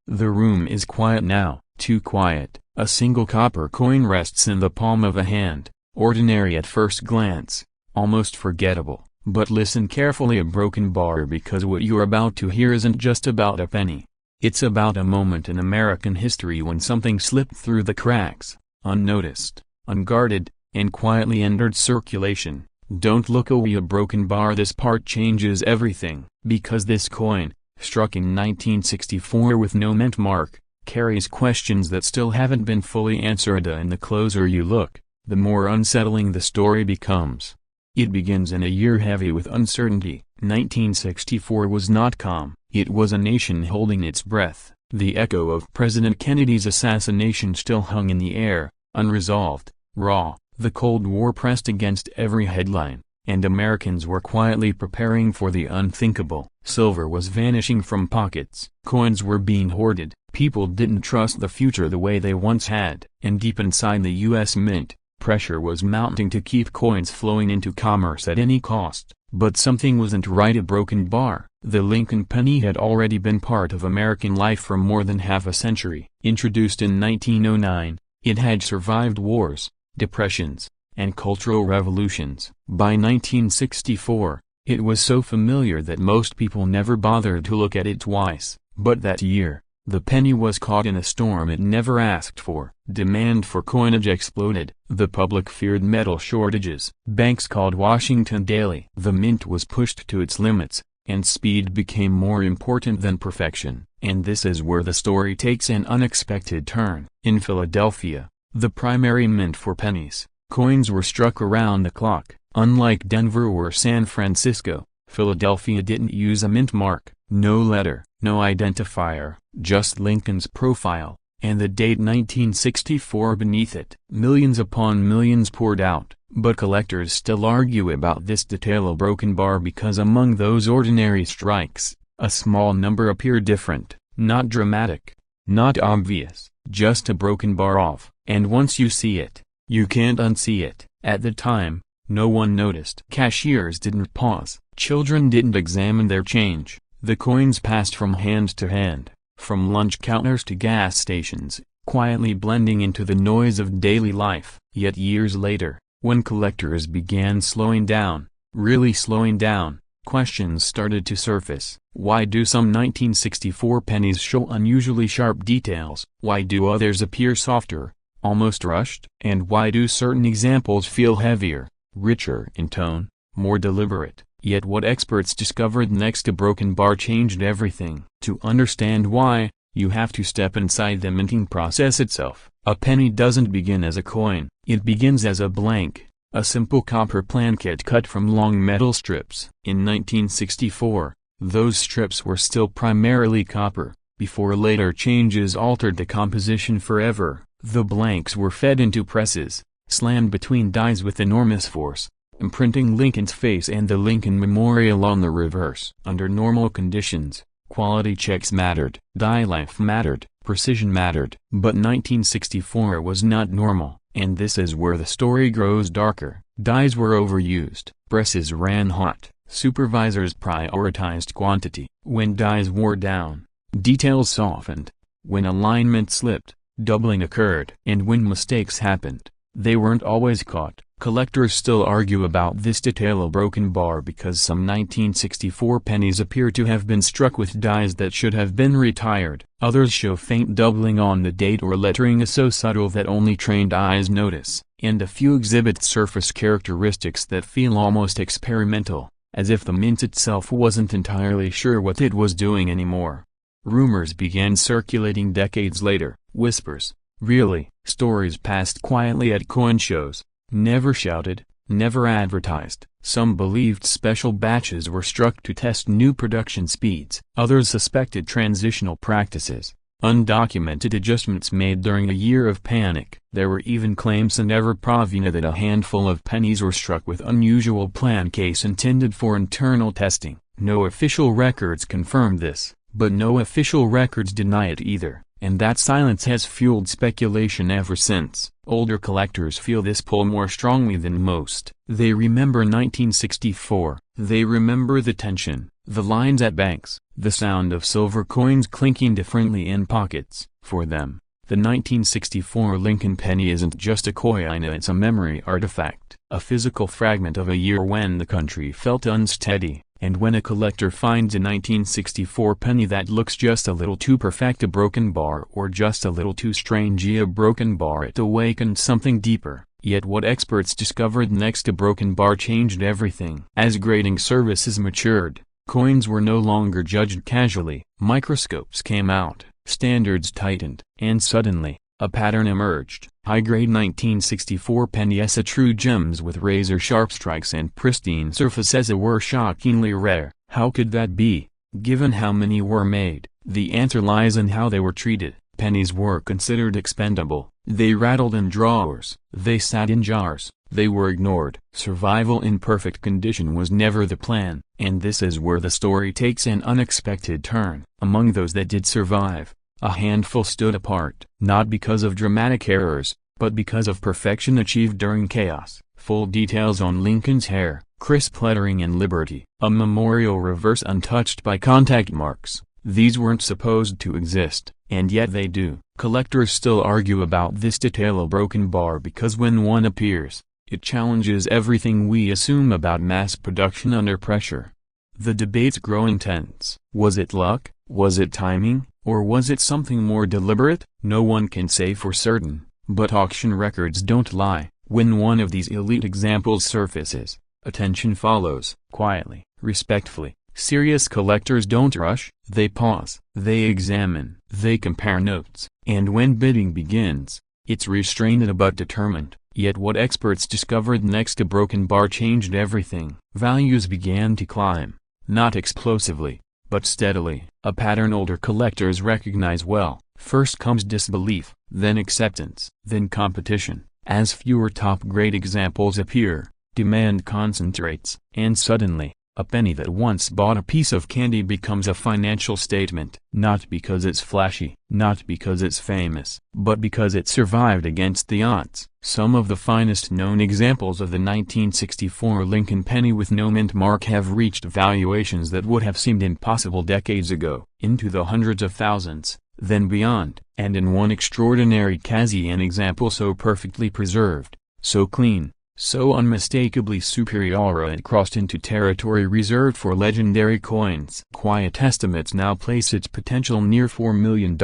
The room is quiet now, too quiet. A single copper coin rests in the palm of a hand, ordinary at first glance, almost forgettable. But listen carefully: a broken bar, because what you're about to hear isn't just about a penny. It's about a moment in American history when something slipped through the cracks, unnoticed, unguarded, and quietly entered circulation. Don't look away. A broken bar. This part changes everything, because this coin, struck in 1964 with no mint mark, carries questions that still haven't been fully answered. And the closer you look, the more unsettling the story becomes. It begins in a year heavy with uncertainty. 1964 was not calm. It was a nation holding its breath. The echo of President Kennedy's assassination still hung in the air, unresolved, raw. The Cold War pressed against every headline. and Americans were quietly preparing for the unthinkable. Silver was vanishing from pockets. Coins were being hoarded. People didn't trust the future the way they once had. And deep inside the U.S. Mint, pressure was mounting to keep coins flowing into commerce at any cost. But something wasn't right. A broken bar. The Lincoln penny had already been part of American life for more than half a century. Introduced in 1909, it had survived wars, depressions, and cultural revolutions. By 1964, it was so familiar that most people never bothered to look at it twice. But that year, the penny was caught in a storm it never asked for. Demand for coinage exploded. The public feared metal shortages. Banks called Washington daily. The mint was pushed to its limits, and speed became more important than perfection. And this is where the story takes an unexpected turn. In Philadelphia, the primary mint for pennies, coins were struck around the clock. Unlike Denver or San Francisco, Philadelphia didn't use a mint mark. No letter, no identifier, just Lincoln's profile, and the date 1964 beneath it. Millions upon millions poured out, but collectors still argue about this detail. A broken bar, because among those ordinary strikes, a small number appear different, not dramatic, not obvious, just a broken bar off. And once you see it, you can't unsee it. At the time, no one noticed. Cashiers didn't pause. Children didn't examine their change. The coins passed from hand to hand, from lunch counters to gas stations, quietly blending into the noise of daily life. Yet years later, when collectors began slowing down, really slowing down, questions started to surface. Why do some 1964 pennies show unusually sharp details? Why do others appear softer, almost rushed? And why do certain examples feel heavier, richer in tone, more deliberate? Yet what experts discovered next? A broken bar changed everything. To understand why, you have to step inside the minting process itself. A penny doesn't begin as a coin. It begins as a blank, a simple copper planchet cut from long metal strips. In 1964, those strips were still primarily copper, before later changes altered the composition forever. The blanks were fed into presses, slammed between dies with enormous force, imprinting Lincoln's face and the Lincoln Memorial on the reverse. Under normal conditions, quality checks mattered, die life mattered, precision mattered. But 1964 was not normal, and this is where the story grows darker. Dies were overused, presses ran hot, supervisors prioritized quantity. When dies wore down, details softened. When alignment slipped, doubling occurred. And when mistakes happened, they weren't always caught. Collectors still argue about this detail. A broken bar because some 1964 pennies appear to have been struck with dies that should have been retired. Others show faint doubling on the date, or lettering is so subtle that only trained eyes notice. And a few exhibit surface characteristics that feel almost experimental, as if the mint itself wasn't entirely sure what it was doing anymore. Rumors began circulating decades later. Whispers, really, stories passed quietly at coin shows. Never shouted, never advertised. Some believed special batches were struck to test new production speeds. Others suspected transitional practices, undocumented adjustments made during a year of panic. There were even claims in Ever Provina that a handful of pennies were struck with unusual plancase intended for internal testing. No official records confirmed this, but no official records deny it either. And that silence has fueled speculation ever since. Older collectors feel this pull more strongly than most. They remember 1964. They remember the tension, the lines at banks, the sound of silver coins clinking differently in pockets. For them, the 1964 Lincoln penny isn't just a coin, it's a memory artifact, a physical fragment of a year when the country felt unsteady. And when a collector finds a 1964 penny that looks just a little too perfect, a broken bar, or just a little too strange, a broken bar, it awakened something deeper. Yet what experts discovered next? A broken bar changed everything. As grading services matured, coins were no longer judged casually. Microscopes came out, standards tightened, and suddenly, a pattern emerged. High-grade 1964 pennies, true gems with razor-sharp strikes and pristine surfaces, were shockingly rare. How could that be, given how many were made? The answer lies in how they were treated. pennies were considered expendable. They rattled in drawers, they sat in jars, they were ignored. Survival in perfect condition was never the plan, and this is where the story takes an unexpected turn. Among those that did survive, a handful stood apart, not because of dramatic errors, but because of perfection achieved during chaos. Full details on Lincoln's hair, crisp lettering and liberty. A memorial reverse untouched by contact marks. These weren't supposed to exist, and yet they do. Collectors still argue about this detail. A broken bar because when one appears, it challenges everything we assume about mass production under pressure. The debates grow intense. Was it luck? Was it timing? Or was it something more deliberate? No one can say for certain, but auction records don't lie. When one of these elite examples surfaces, attention follows. Quietly, respectfully. Serious collectors don't rush, they pause, they examine, they compare notes, and when bidding begins, it's restrained but determined. Yet what experts discovered next? A broken bar changed everything. Values began to climb, not explosively, but steadily, a pattern older collectors recognize well. First comes disbelief, then acceptance, then competition. As fewer top-grade examples appear, demand concentrates, and suddenly, a penny that once bought a piece of candy becomes a financial statement. Not because it's flashy, not because it's famous, but because it survived against the odds. Some of the finest known examples of the 1964 Lincoln penny with no mint mark have reached valuations that would have seemed impossible decades ago, into the hundreds of thousands, then beyond. And in one extraordinary case, an example so perfectly preserved, so clean, so unmistakably superior it crossed into territory reserved for legendary coins. Quiet estimates now place its potential near $4 million,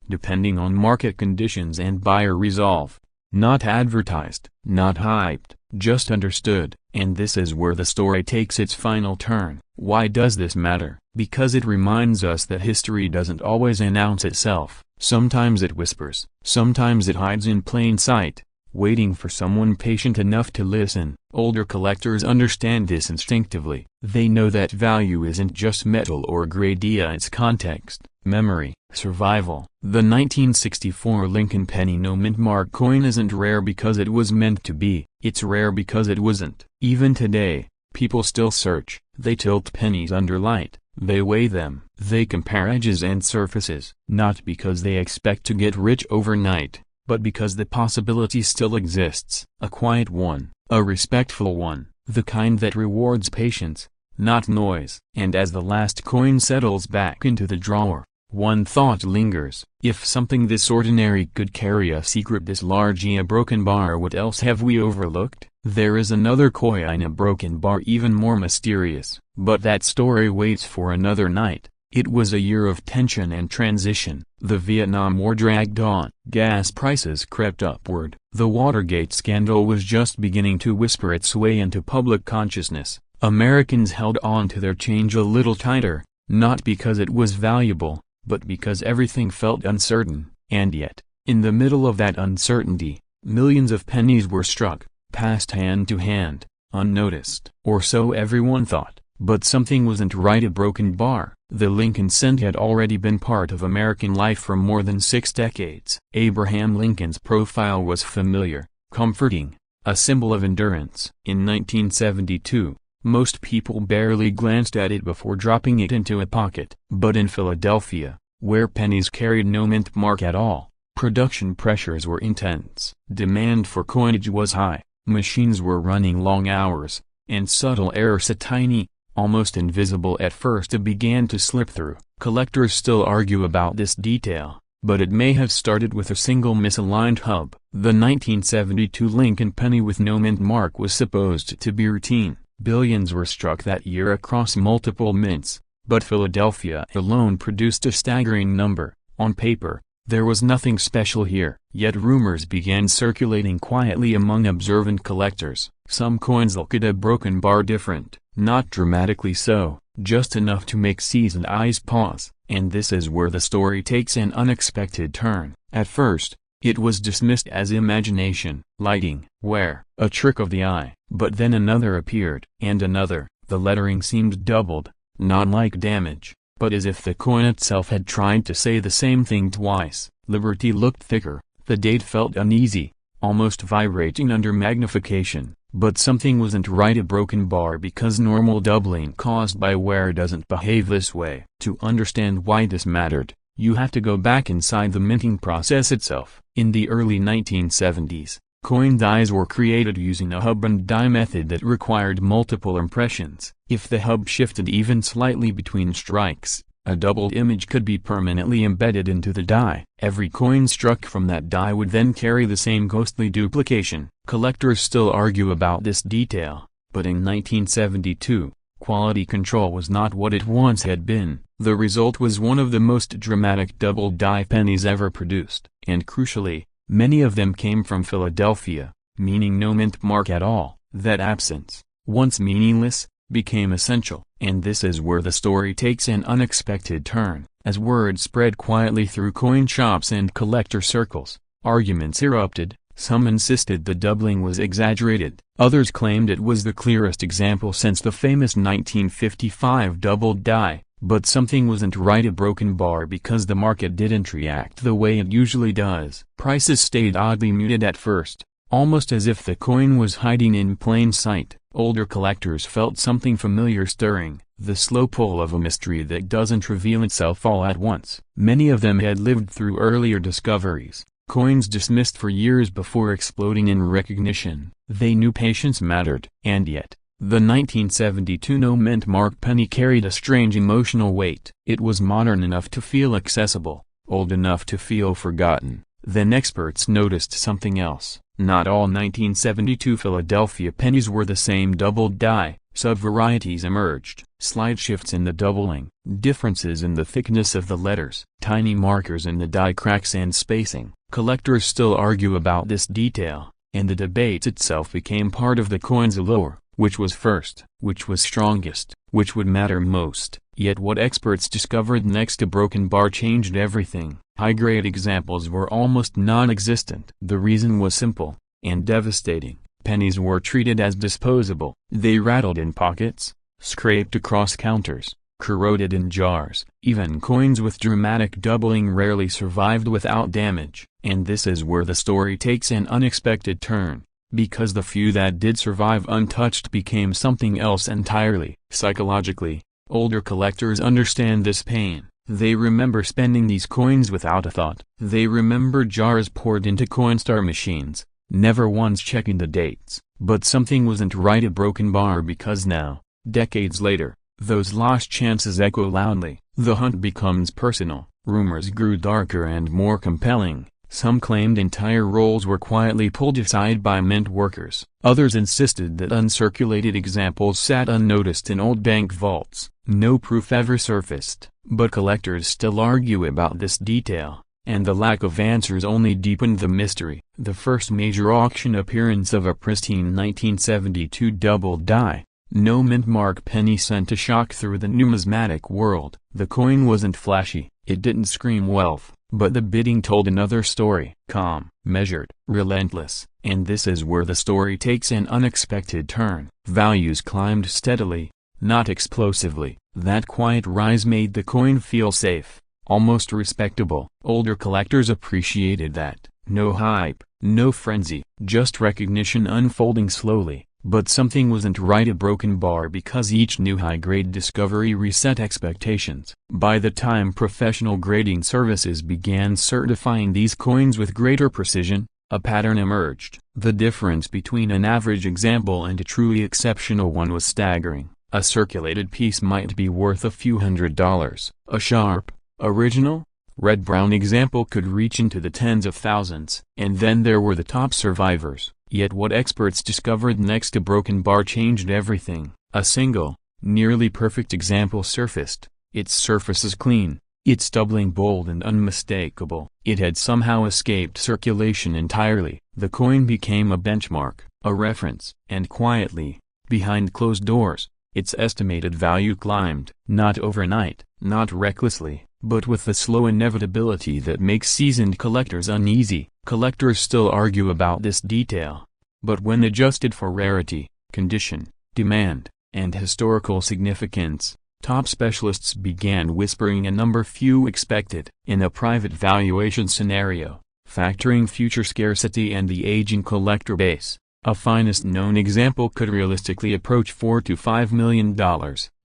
depending on market conditions and buyer resolve. Not advertised, not hyped, just understood. And this is where the story takes its final turn. Why does this matter? Because it reminds us that history doesn't always announce itself. Sometimes it whispers, sometimes it hides in plain sight, waiting for someone patient enough to listen. Older collectors understand this instinctively. They know that value isn't just metal or grade, it's context, memory, survival. The 1964 Lincoln penny no mint mark coin isn't rare because it was meant to be, it's rare because it wasn't. Even today, people still search, they tilt pennies under light, they weigh them, they compare edges and surfaces, not because they expect to get rich overnight, but because the possibility still exists. A quiet one, a respectful one, the kind that rewards patience, not noise. And as the last coin settles back into the drawer, one thought lingers. If something this ordinary could carry a secret this large, a broken bar, what else have we overlooked? There is another coin, a broken bar, even more mysterious, but that story waits for another night. It was a year of tension and transition. The Vietnam War dragged on. Gas prices crept upward. The Watergate scandal was just beginning to whisper its way into public consciousness. Americans held on to their change a little tighter, not because it was valuable, but because everything felt uncertain. And yet, in the middle of that uncertainty, millions of pennies were struck, passed hand to hand, unnoticed. Or so everyone thought. But something wasn't right. A broken bar. The Lincoln cent had already been part of American life for more than 6 decades. Abraham Lincoln's profile was familiar, comforting, a symbol of endurance. In 1972, most people barely glanced at it before dropping it into a pocket. But in Philadelphia, where pennies carried no mint mark at all, production pressures were intense. Demand for coinage was high, machines were running long hours, and subtle errors, a tiny, almost invisible at first, it began to slip through. Collectors still argue about this detail, but it may have started with a single misaligned hub. The 1972 Lincoln penny with no mint mark was supposed to be routine. Billions were struck that year across multiple mints, but Philadelphia alone produced a staggering number. On paper, there was nothing special here. Yet rumors began circulating quietly among observant collectors. Some coins look at a broken bar different. Not dramatically so, just enough to make seasoned eyes pause. And this is where the story takes an unexpected turn. At first, it was dismissed as imagination, lighting, wear, a trick of the eye. But then another appeared, and another. The lettering seemed doubled, not like damage, but as if the coin itself had tried to say the same thing twice. Liberty looked thicker, the date felt uneasy, almost vibrating under magnification, but something wasn't right. A broken bar because normal doubling caused by wear doesn't behave this way. To understand why this mattered, you have to go back inside the minting process itself. In the early 1970s, coin dies were created using a hub and die method that required multiple impressions. If the hub shifted even slightly between strikes, a doubled image could be permanently embedded into the die. Every coin struck from that die would then carry the same ghostly duplication. Collectors still argue about this detail, but in 1972, quality control was not what it once had been. The result was one of the most dramatic doubled die pennies ever produced, and crucially, many of them came from Philadelphia, meaning no mint mark at all. That absence, once meaningless, became essential, and this is where the story takes an unexpected turn. As word spread quietly through coin shops and collector circles, arguments erupted. Some insisted the doubling was exaggerated, others claimed it was the clearest example since the famous 1955 doubled die, but something wasn't right. A broken bar because the market didn't react the way it usually does. Prices stayed oddly muted at first, almost as if the coin was hiding in plain sight. Older collectors felt something familiar stirring, the slow pull of a mystery that doesn't reveal itself all at once. Many of them had lived through earlier discoveries, coins dismissed for years before exploding in recognition. They knew patience mattered. And yet, the 1972 no mint mark penny carried a strange emotional weight. It was modern enough to feel accessible, old enough to feel forgotten. Then experts noticed something else. Not all 1972 Philadelphia pennies were the same doubled die. Sub-varieties emerged. Slight shifts in the doubling, differences in the thickness of the letters, tiny markers in the die cracks and spacing. Collectors still argue about this detail, and the debate itself became part of the coin's allure. Which was first? Which was strongest? Which would matter most? Yet what experts discovered next to broken bar changed everything. High-grade examples were almost non-existent. The reason was simple, and devastating. Pennies were treated as disposable. They rattled in pockets, scraped across counters, corroded in jars. Even coins with dramatic doubling rarely survived without damage. And this is where the story takes an unexpected turn, because the few that did survive untouched became something else entirely. Psychologically, older collectors understand this pain. They remember spending these coins without a thought. They remember jars poured into Coinstar machines, never once checking the dates. But something wasn't right. A broken bar because now, decades later, those lost chances echo loudly. The hunt becomes personal. Rumors grew darker and more compelling. Some claimed entire rolls were quietly pulled aside by mint workers. Others insisted that uncirculated examples sat unnoticed in old bank vaults. No proof ever surfaced, but collectors still argue about this detail, and the lack of answers only deepened the mystery. The first major auction appearance of a pristine 1972 doubled die, no mint mark penny sent a shock through the numismatic world. The coin wasn't flashy, it didn't scream wealth. But the bidding told another story. Calm, measured, relentless. And this is where the story takes an unexpected turn. Values climbed steadily, not explosively. That quiet rise made the coin feel safe, almost respectable. Older collectors appreciated that. No hype, no frenzy, just recognition unfolding slowly. But something wasn't right. A broken bar because each new high-grade discovery reset expectations. By the time professional grading services began certifying these coins with greater precision, a pattern emerged. The difference between an average example and a truly exceptional one was staggering. A circulated piece might be worth a few $100s. A sharp, original, red-brown example could reach into the tens of thousands. And then there were the top survivors. Yet what experts discovered next to broken bar changed everything. A single, nearly perfect example surfaced. Its surface is clean, its doubling bold and unmistakable. It had somehow escaped circulation entirely. The coin became a benchmark, a reference. And quietly, behind closed doors, its estimated value climbed. Not overnight, not recklessly, but with the slow inevitability that makes seasoned collectors uneasy. Collectors still argue about this detail, but when adjusted for rarity, condition, demand, and historical significance, Top specialists began whispering a number few expected. In a private valuation scenario, factoring future scarcity and the aging collector base, a finest known example could realistically approach $4 to $5 million,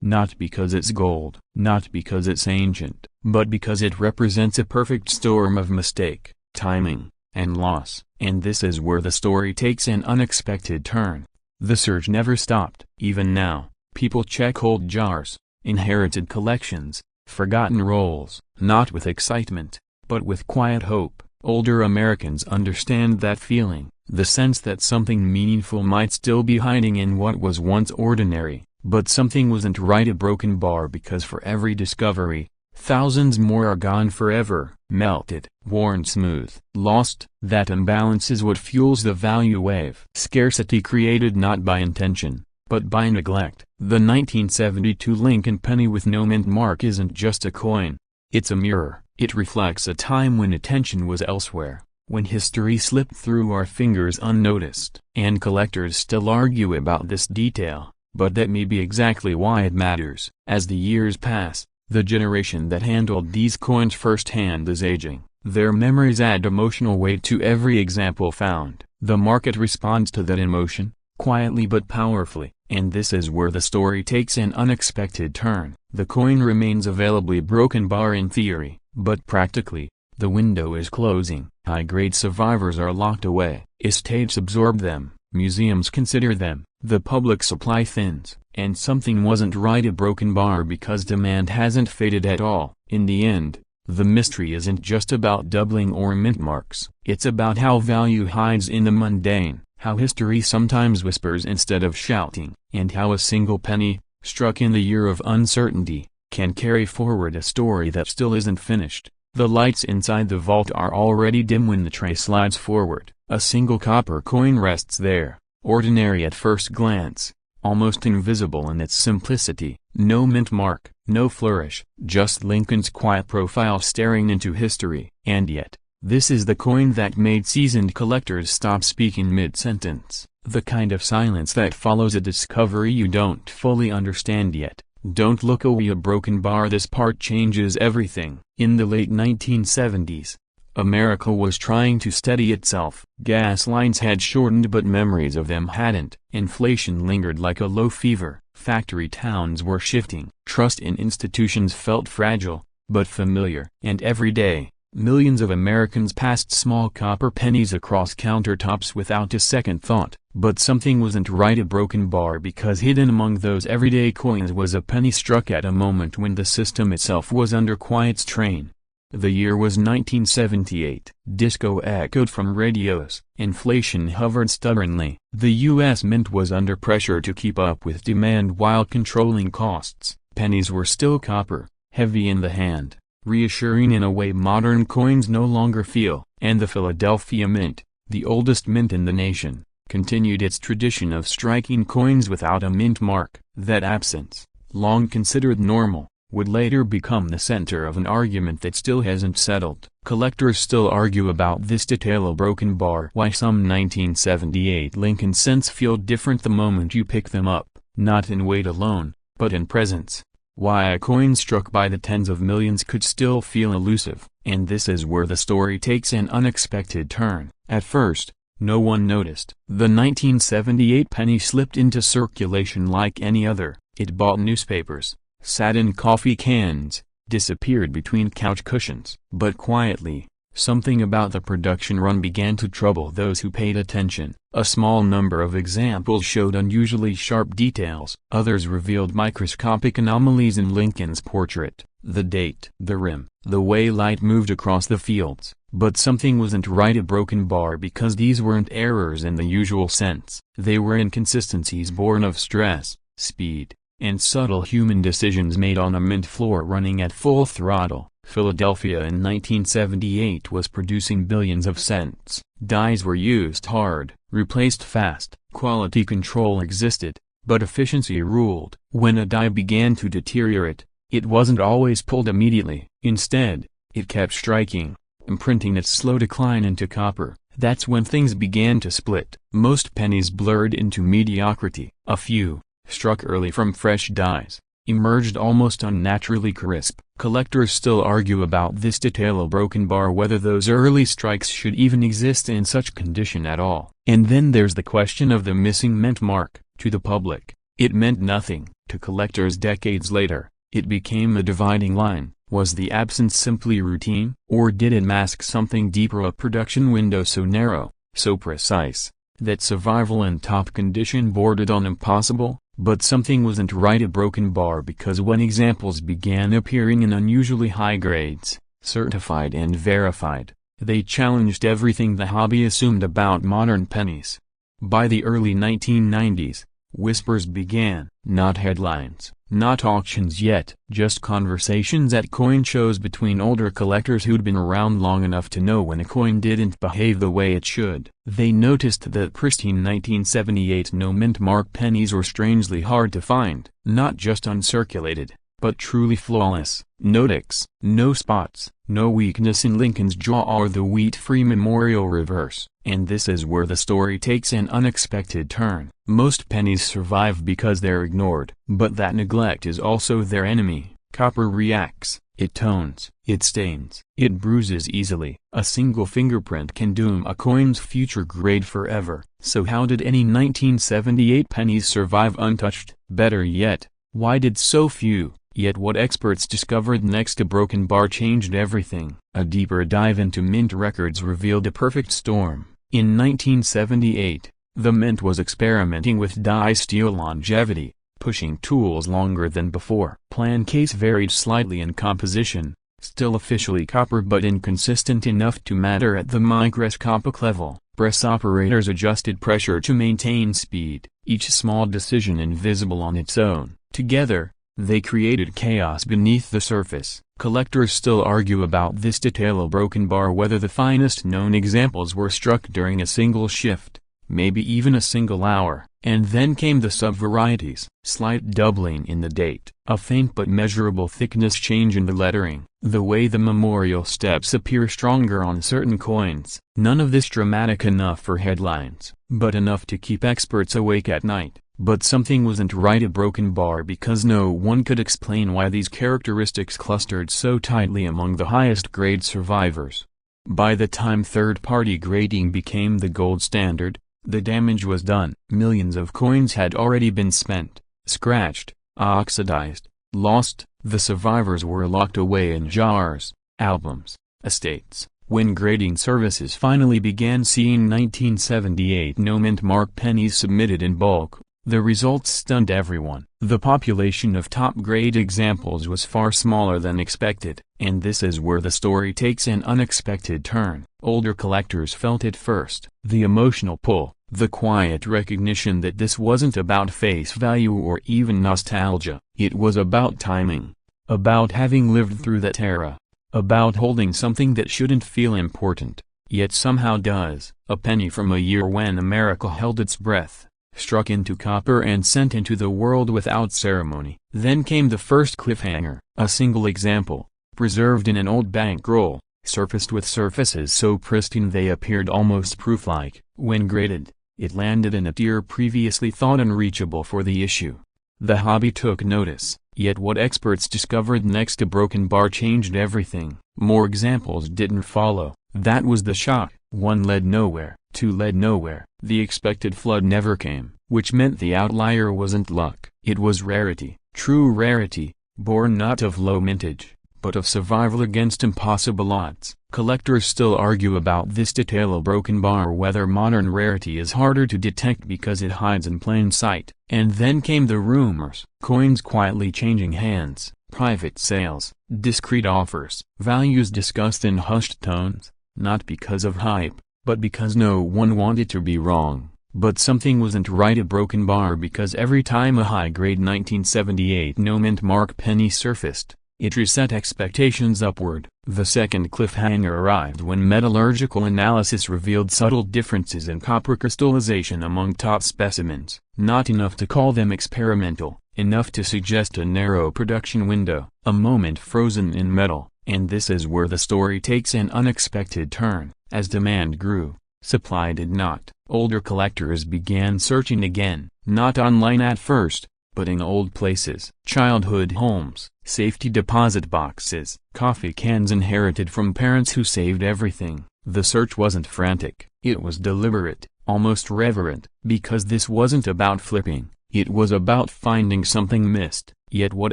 not because it's gold, not because it's ancient, but because it represents a perfect storm of mistake, timing, and loss. And this is where the story takes an unexpected turn. The search never stopped. Even now, people check old jars, inherited collections, forgotten rolls, not with excitement, but with quiet hope. Older Americans understand that feeling, the sense that something meaningful might still be hiding in what was once ordinary, but something wasn't right. A broken bar because for every discovery, thousands more are gone forever, melted, worn smooth, lost. That imbalance is what fuels the value wave. Scarcity created not by intention, but by neglect. The 1972 Lincoln penny with no mint mark isn't just a coin. It's a mirror. It reflects a time when attention was elsewhere, when history slipped through our fingers unnoticed. And collectors still argue about this detail, but that may be exactly why it matters. As the years pass, the generation that handled these coins firsthand is aging. Their memories add emotional weight to every example found. The market responds to that emotion, quietly but powerfully, and this is where the story takes an unexpected turn. The coin remains available, broken bar in theory, but practically, the window is closing. High-grade survivors are locked away, estates absorb them, museums consider them, the public supply thins, and something wasn't right. A broken bar because demand hasn't faded at all. In the end, the mystery isn't just about doubling or mint marks. It's about how value hides in the mundane, how history sometimes whispers instead of shouting, and how a single penny, struck in the year of uncertainty, can carry forward a story that still isn't finished. The lights inside the vault are already dim when the tray slides forward. A single copper coin rests there, ordinary at first glance, almost invisible in its simplicity. No mint mark, no flourish, just Lincoln's quiet profile staring into history. And yet, this is the coin that made seasoned collectors stop speaking mid-sentence. The kind of silence that follows a discovery you don't fully understand yet. Don't look away. A broken bar. This part changes everything. In the late 1970s, America was trying to steady itself. Gas lines had shortened but memories of them hadn't. Inflation lingered like a low fever. Factory towns were shifting. Trust in institutions felt fragile, but familiar. And every day, millions of Americans passed small copper pennies across countertops without a second thought. But something wasn't right. A broken bar because hidden among those everyday coins was a penny struck at a moment when the system itself was under quiet strain. The year was 1978. Disco echoed from radios. Inflation hovered stubbornly. The U.S. Mint was under pressure to keep up with demand while controlling costs. Pennies were still copper, heavy in the hand, reassuring in a way modern coins no longer feel. And the Philadelphia Mint, the oldest mint in the nation, continued its tradition of striking coins without a mint mark. That absence, long considered normal, would later become the center of an argument that still hasn't settled. Collectors still argue about this detail. A broken bar. Why some 1978 Lincoln cents feel different the moment you pick them up, not in weight alone, but in presence. Why a coin struck by the tens of millions could still feel elusive. And this is where the story takes an unexpected turn. At first, no one noticed. The 1978 penny slipped into circulation like any other. It bought newspapers, sat in coffee cans, disappeared between couch cushions. But quietly, something about the production run began to trouble those who paid attention. A small number of examples showed unusually sharp details. Others revealed microscopic anomalies in Lincoln's portrait, the date, the rim, the way light moved across the fields. But something wasn't right. A broken bar because these weren't errors in the usual sense. They were inconsistencies born of stress, speed, and subtle human decisions made on a mint floor running at full throttle. Philadelphia in 1978 was producing billions of cents. Dies were used hard, replaced fast. Quality control existed, but efficiency ruled. When a die began to deteriorate, it wasn't always pulled immediately. Instead, it kept striking, imprinting its slow decline into copper. That's when things began to split. Most pennies blurred into mediocrity. A few, struck early from fresh dies, emerged almost unnaturally crisp. Collectors still argue about this detail: a broken bar, whether those early strikes should even exist in such condition at all. And then there's the question of the missing mint mark. To the public, it meant nothing. To collectors decades later, it became a dividing line. Was the absence simply routine, or did it mask something deeper? A production window so narrow, so precise, that survival in top condition bordered on impossible. But something wasn't right. A broken bar because when examples began appearing in unusually high grades, certified and verified, they challenged everything the hobby assumed about modern pennies. By the early 1990s, whispers began. Not headlines, not auctions yet, just conversations at coin shows between older collectors who'd been around long enough to know when a coin didn't behave the way it should. They noticed that pristine 1978 no mint mark pennies were strangely hard to find. Not just uncirculated, but truly flawless. No ticks, no spots, no weakness in Lincoln's jaw or the wheat-free memorial reverse. And this is where the story takes an unexpected turn. Most pennies survive because they're ignored. But that neglect is also their enemy. Copper reacts, it tones, it stains, it bruises easily. A single fingerprint can doom a coin's future grade forever. So how did any 1978 pennies survive untouched? Better yet, why did so few? Yet what experts discovered next? A broken bar changed everything. A deeper dive into mint records revealed a perfect storm. In 1978, the mint was experimenting with die steel longevity, pushing tools longer than before. Plan case varied slightly in composition, still officially copper but inconsistent enough to matter at the microscopic level. Press operators adjusted pressure to maintain speed, each small decision invisible on its own. Together, they created chaos beneath the surface. Collectors still argue about this detail: a broken bar, whether the finest known examples were struck during a single shift, maybe even a single hour. And then came the sub-varieties. Slight doubling in the date, a faint but measurable thickness change in the lettering, the way the memorial steps appear stronger on certain coins. None of this dramatic enough for headlines, but enough to keep experts awake at night. But something wasn't right: a broken bar because no one could explain why these characteristics clustered so tightly among the highest grade survivors. By the time third-party grading became the gold standard, the damage was done. Millions of coins had already been spent, scratched, oxidized, lost. The survivors were locked away in jars, albums, estates. When grading services finally began seeing 1978 no mint mark pennies submitted in bulk, the results stunned everyone. The population of top-grade examples was far smaller than expected. And this is where the story takes an unexpected turn. Older collectors felt it first. The emotional pull, the quiet recognition that this wasn't about face value or even nostalgia. It was about timing. About having lived through that era. About holding something that shouldn't feel important, yet somehow does. A penny from a year when America held its breath, struck into copper and sent into the world without ceremony. Then came the first cliffhanger. A single example, preserved in an old bankroll, surfaced with surfaces so pristine they appeared almost proof-like. When graded, it landed in a tier previously thought unreachable for the issue. The hobby took notice. Yet what experts discovered next? A broken bar changed everything. More examples didn't follow. That was the shock. One led nowhere, two led nowhere. The expected flood never came, which meant the outlier wasn't luck. It was rarity, true rarity, born not of low mintage, but of survival against impossible odds. Collectors still argue about this detail: a broken bar, whether modern rarity is harder to detect because it hides in plain sight. And then came the rumors. Coins quietly changing hands, private sales, discreet offers. Values discussed in hushed tones, not because of hype, but because no one wanted to be wrong. But something wasn't right: a broken bar because every time a high-grade 1978 no mint mark penny surfaced, it reset expectations upward. The second cliffhanger arrived when metallurgical analysis revealed subtle differences in copper crystallization among top specimens. Not enough to call them experimental, enough to suggest a narrow production window, a moment frozen in metal. And this is where the story takes an unexpected turn. As demand grew, supply did not. Older collectors began searching again, not online at first, but in old places. Childhood homes, safety deposit boxes, coffee cans inherited from parents who saved everything. The search wasn't frantic, it was deliberate, almost reverent, because this wasn't about flipping, it was about finding something missed. Yet what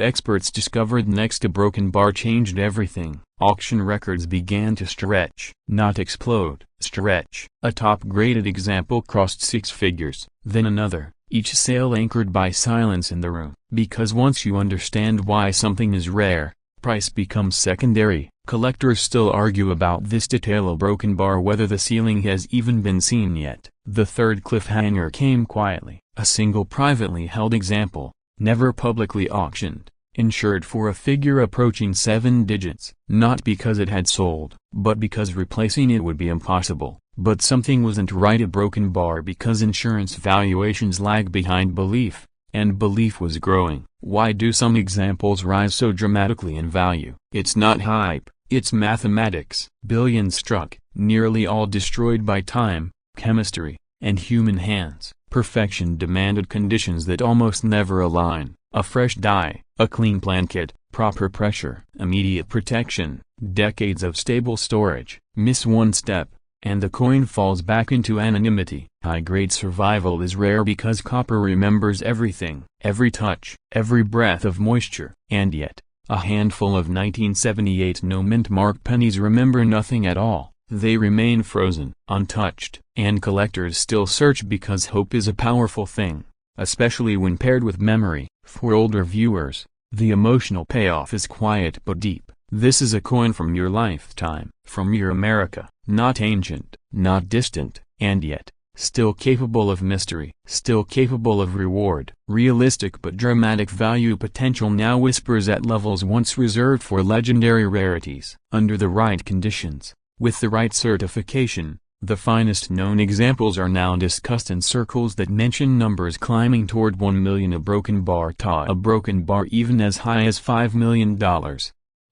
experts discovered next to broken bar changed everything. Auction records began to stretch, not explode, stretch. A top-graded example crossed 6 figures, then another, each sale anchored by silence in the room. Because once you understand why something is rare, price becomes secondary. Collectors still argue about this detail: a broken bar, whether the ceiling has even been seen yet. The third cliffhanger came quietly. A single privately held example, never publicly auctioned, insured for a figure approaching 7 digits. Not because it had sold, but because replacing it would be impossible. But something wasn't right. A broken bar because insurance valuations lag behind belief, and belief was growing. Why do some examples rise so dramatically in value? It's not hype, it's mathematics. Billions struck, nearly all destroyed by time, chemistry, and human hands. Perfection demanded conditions that almost never align: a fresh die, a clean blanket, proper pressure, immediate protection, decades of stable storage. Miss one step, and the coin falls back into anonymity. High-grade survival is rare because copper remembers everything, every touch, every breath of moisture. And yet, a handful of 1978 no-mint mark pennies remember nothing at all. They remain frozen, untouched, and collectors still search because hope is a powerful thing, especially when paired with memory. For older viewers, the emotional payoff is quiet but deep. This is a coin from your lifetime, from your America, not ancient, not distant, and yet, still capable of mystery, still capable of reward. Realistic but dramatic value potential now whispers at levels once reserved for legendary rarities. Under the right conditions, with the right certification, the finest known examples are now discussed in circles that mention numbers climbing toward 1 million. A broken bar even as high as $5 million.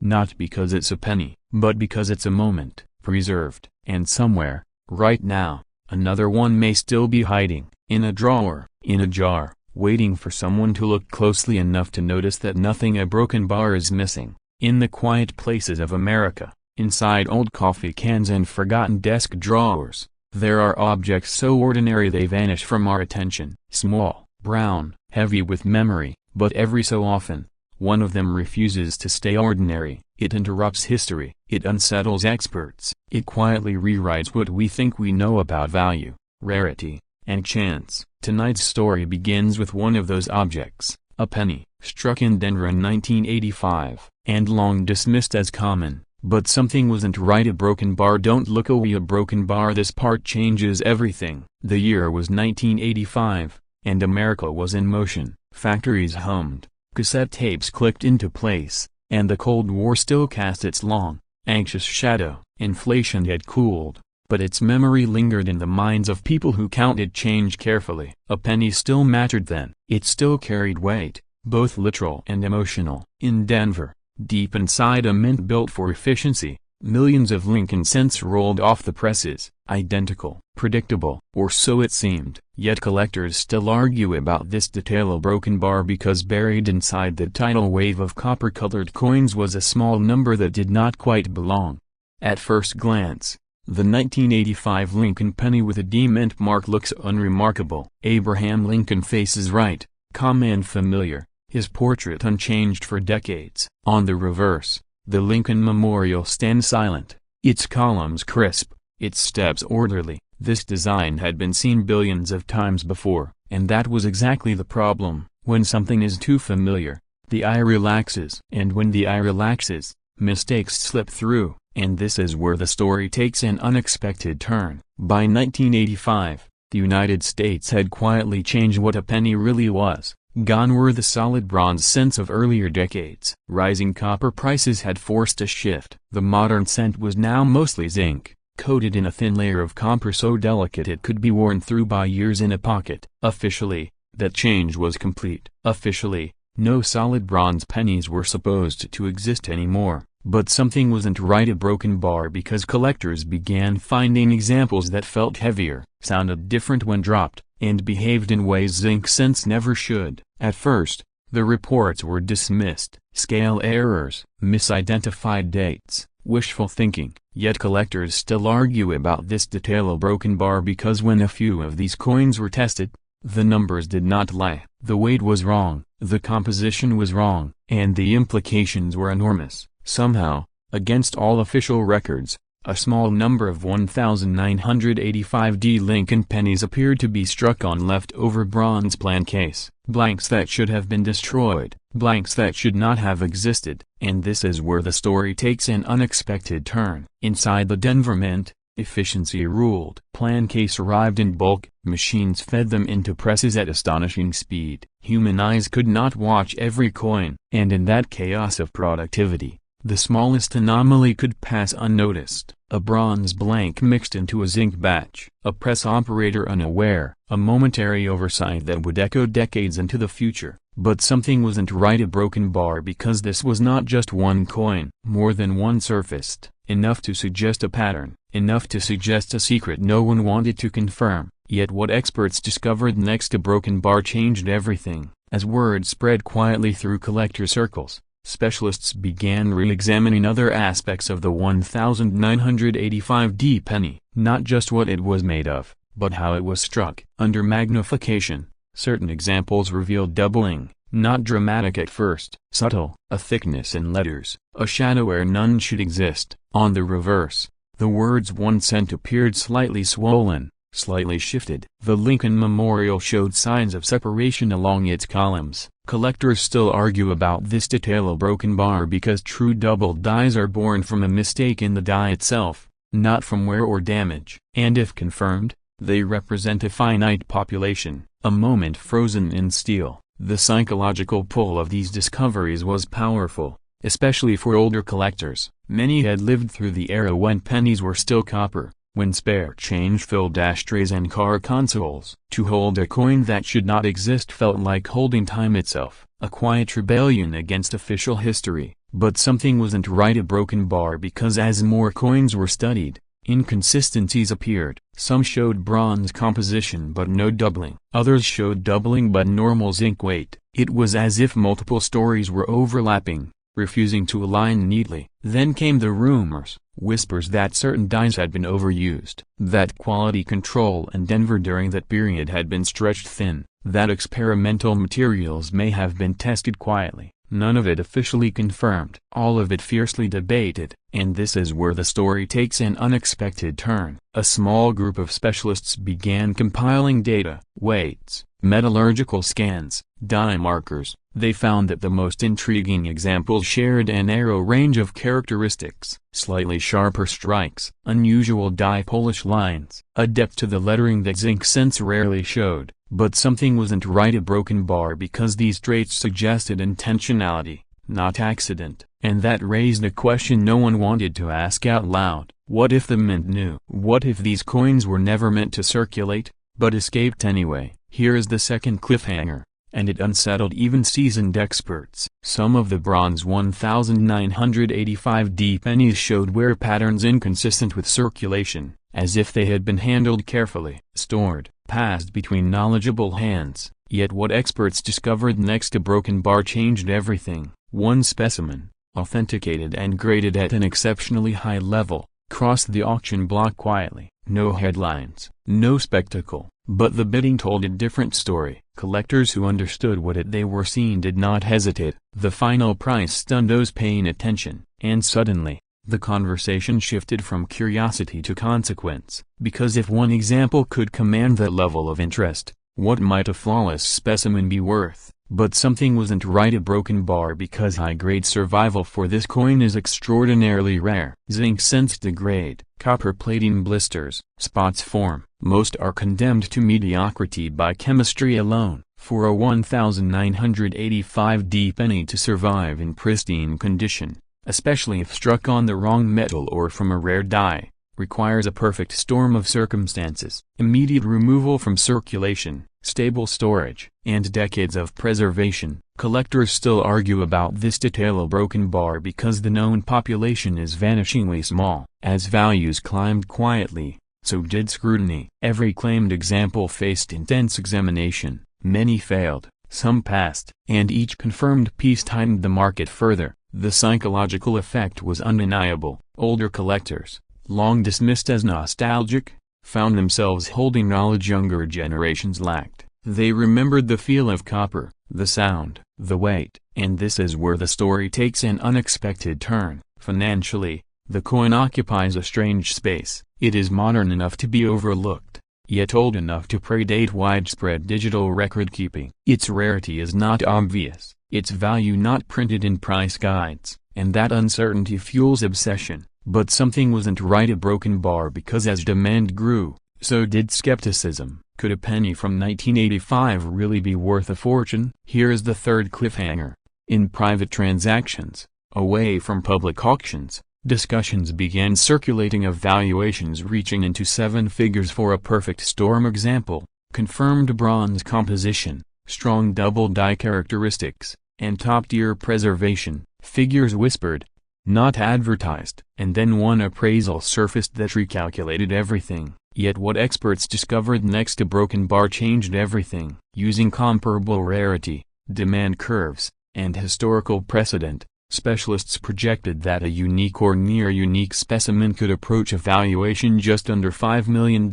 Not because it's a penny, but because it's a moment, preserved, and somewhere, right now, another one may still be hiding, in a drawer, in a jar, waiting for someone to look closely enough to notice that nothing a broken bar is missing. In the quiet places of America, inside old coffee cans and forgotten desk drawers, there are objects so ordinary they vanish from our attention. Small, brown, heavy with memory, but every so often, one of them refuses to stay ordinary. It interrupts history, it unsettles experts, it quietly rewrites what we think we know about value, rarity, and chance. Tonight's story begins with one of those objects, a penny, struck in Denver in 1985, and long dismissed as common. But something wasn't right. A broken bar. Don't look away. A broken bar. This part changes everything. The year was 1985, and America was in motion. Factories hummed, cassette tapes clicked into place, and the Cold War still cast its long, anxious shadow. Inflation had cooled, but its memory lingered in the minds of people who counted change carefully. A penny still mattered then. It still carried weight, both literal and emotional. In Denver, deep inside a mint built for efficiency, millions of Lincoln cents rolled off the presses, identical, predictable, or so it seemed. Yet collectors still argue about this detail. A broken bar because buried inside the tidal wave of copper-colored coins was a small number that did not quite belong. At first glance, the 1985 Lincoln penny with a D mint mark looks unremarkable. Abraham Lincoln faces right, calm and familiar, his portrait unchanged for decades. On the reverse, the Lincoln Memorial stands silent, its columns crisp, its steps orderly. This design had been seen billions of times before, and that was exactly the problem. When something is too familiar, the eye relaxes. And when the eye relaxes, mistakes slip through, and this is where the story takes an unexpected turn. By 1985, the United States had quietly changed what a penny really was. Gone were the solid bronze cents of earlier decades. Rising copper prices had forced a shift. The modern cent was now mostly zinc, coated in a thin layer of copper so delicate it could be worn through by years in a pocket. Officially, that change was complete. Officially, no solid bronze pennies were supposed to exist anymore. But something wasn't right. A broken bar because collectors began finding examples that felt heavier, sounded different when dropped, and behaved in ways zinc cents never should. At first, the reports were dismissed. Scale errors, misidentified dates, wishful thinking. Yet collectors still argue about this detail. A broken bar because when a few of these coins were tested, the numbers did not lie. The weight was wrong, the composition was wrong, and the implications were enormous. Somehow, against all official records, a small number of 1985D Lincoln pennies appeared to be struck on leftover bronze plan case, blanks that should have been destroyed, blanks that should not have existed. And this is where the story takes an unexpected turn. Inside the Denver Mint, efficiency ruled. Plan case arrived in bulk, machines fed them into presses at astonishing speed. Human eyes could not watch every coin, and in that chaos of productivity, the smallest anomaly could pass unnoticed. A bronze blank mixed into a zinc batch, a press operator unaware, a momentary oversight that would echo decades into the future. But something wasn't right. A broken bar because this was not just one coin. More than one surfaced, enough to suggest a pattern, enough to suggest a secret no one wanted to confirm. Yet what experts discovered next, a broken bar, changed everything. As word spread quietly through collector circles, specialists began re-examining other aspects of the 1985D penny. Not just what it was made of, but how it was struck. Under magnification, certain examples revealed doubling, not dramatic at first, subtle, a thickness in letters, a shadow where none should exist. On the reverse, the words 1 cent appeared slightly swollen, slightly shifted. The Lincoln Memorial showed signs of separation along its columns. Collectors still argue about this detail. A broken bar because true doubled dies are born from a mistake in the die itself, not from wear or damage. And if confirmed, they represent a finite population, a moment frozen in steel. The psychological pull of these discoveries was powerful, especially for older collectors. Many had lived through the era when pennies were still copper, when spare change filled ashtrays and car consoles. To hold a coin that should not exist felt like holding time itself, a quiet rebellion against official history. But something wasn't right. A broken bar because as more coins were studied, inconsistencies appeared. Some showed bronze composition but no doubling. Others showed doubling but normal zinc weight. It was as if multiple stories were overlapping, refusing to align neatly. Then came the rumors, whispers that certain dies had been overused, that quality control in Denver during that period had been stretched thin, that experimental materials may have been tested quietly. None of it officially confirmed, all of it fiercely debated. And this is where the story takes an unexpected turn. A small group of specialists began compiling data, weights, metallurgical scans, die markers. They found that the most intriguing examples shared an narrow range of characteristics: slightly sharper strikes, unusual die polish lines, a depth to the lettering that zinc cents rarely showed. But something wasn't right. A broken bar because these traits suggested intentionality, not accident. And that raised a question no one wanted to ask out loud. What if the mint knew? What if these coins were never meant to circulate, but escaped anyway? Here is the second cliffhanger, and it unsettled even seasoned experts. Some of the bronze 1985D pennies showed wear patterns inconsistent with circulation, as if they had been handled carefully, stored, passed between knowledgeable hands. Yet what experts discovered next, a broken bar changed everything. One specimen, authenticated and graded at an exceptionally high level, crossed the auction block quietly. No headlines, no spectacle, but the bidding told a different story. Collectors who understood what they were seeing did not hesitate. The final price stunned those paying attention, and suddenly, the conversation shifted from curiosity to consequence. Because if one example could command that level of interest, what might a flawless specimen be worth? But something wasn't right. A broken bar because high-grade survival for this coin is extraordinarily rare. Zinc cents degrade, copper plating blisters, spots form. Most are condemned to mediocrity by chemistry alone. For a 1985D penny to survive in pristine condition, especially if struck on the wrong metal or from a rare die, requires a perfect storm of circumstances: immediate removal from circulation, stable storage, and decades of preservation. Collectors still argue about this detail. A broken bar because the known population is vanishingly small. As values climbed quietly, so did scrutiny. Every claimed example faced intense examination, many failed, some passed, and each confirmed piece tightened the market further. The psychological effect was undeniable. Older collectors, long dismissed as nostalgic, found themselves holding knowledge younger generations lacked. They remembered the feel of copper, the sound, the weight. And this is where the story takes an unexpected turn. Financially, the coin occupies a strange space. It is modern enough to be overlooked, yet old enough to predate widespread digital record-keeping. Its rarity is not obvious, its value not printed in price guides, and that uncertainty fuels obsession. But something wasn't right. A broken bar because as demand grew, so did skepticism. Could a penny from 1985 really be worth a fortune? Here is the third cliffhanger. In private transactions, away from public auctions, discussions began circulating of valuations reaching into seven figures for a perfect storm example, confirmed bronze composition, strong double die characteristics, and top-tier preservation. Figures whispered, not advertised. And then one appraisal surfaced that recalculated everything. Yet what experts discovered next? A broken bar changed everything. Using comparable rarity, demand curves, and historical precedent, specialists projected that a unique or near-unique specimen could approach a valuation just under $5 million.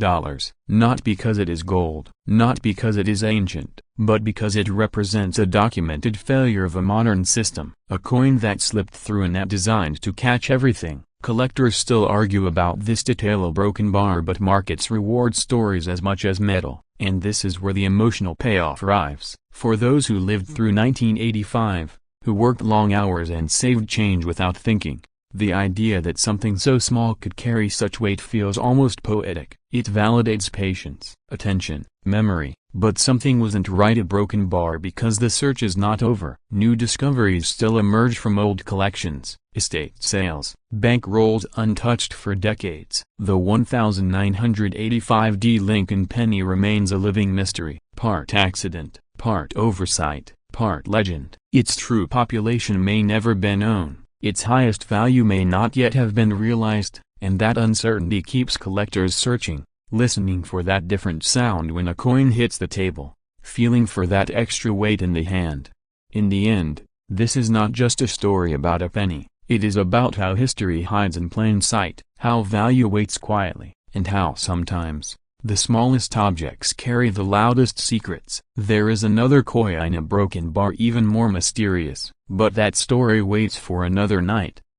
Not because it is gold, not because it is ancient, but because it represents a documented failure of a modern system. A coin that slipped through a net designed to catch everything. Collectors still argue about this detail. A broken bar, but markets reward stories as much as metal. And this is where the emotional payoff arrives. For those who lived through 1985, who worked long hours and saved change without thinking, the idea that something so small could carry such weight feels almost poetic. It validates patience, attention, memory. But something wasn't right. A broken bar because the search is not over. New discoveries still emerge from old collections, estate sales, bank rolls untouched for decades. The 1985 Lincoln penny remains a living mystery, part accident, part oversight, part legend. Its true population may never be known, its highest value may not yet have been realized, and that uncertainty keeps collectors searching, listening for that different sound when a coin hits the table, feeling for that extra weight in the hand. In the end, this is not just a story about a penny, it is about how history hides in plain sight, how value waits quietly, and how sometimes, the smallest objects carry the loudest secrets. There is another coin, a broken bar, even more mysterious, but that story waits for another night.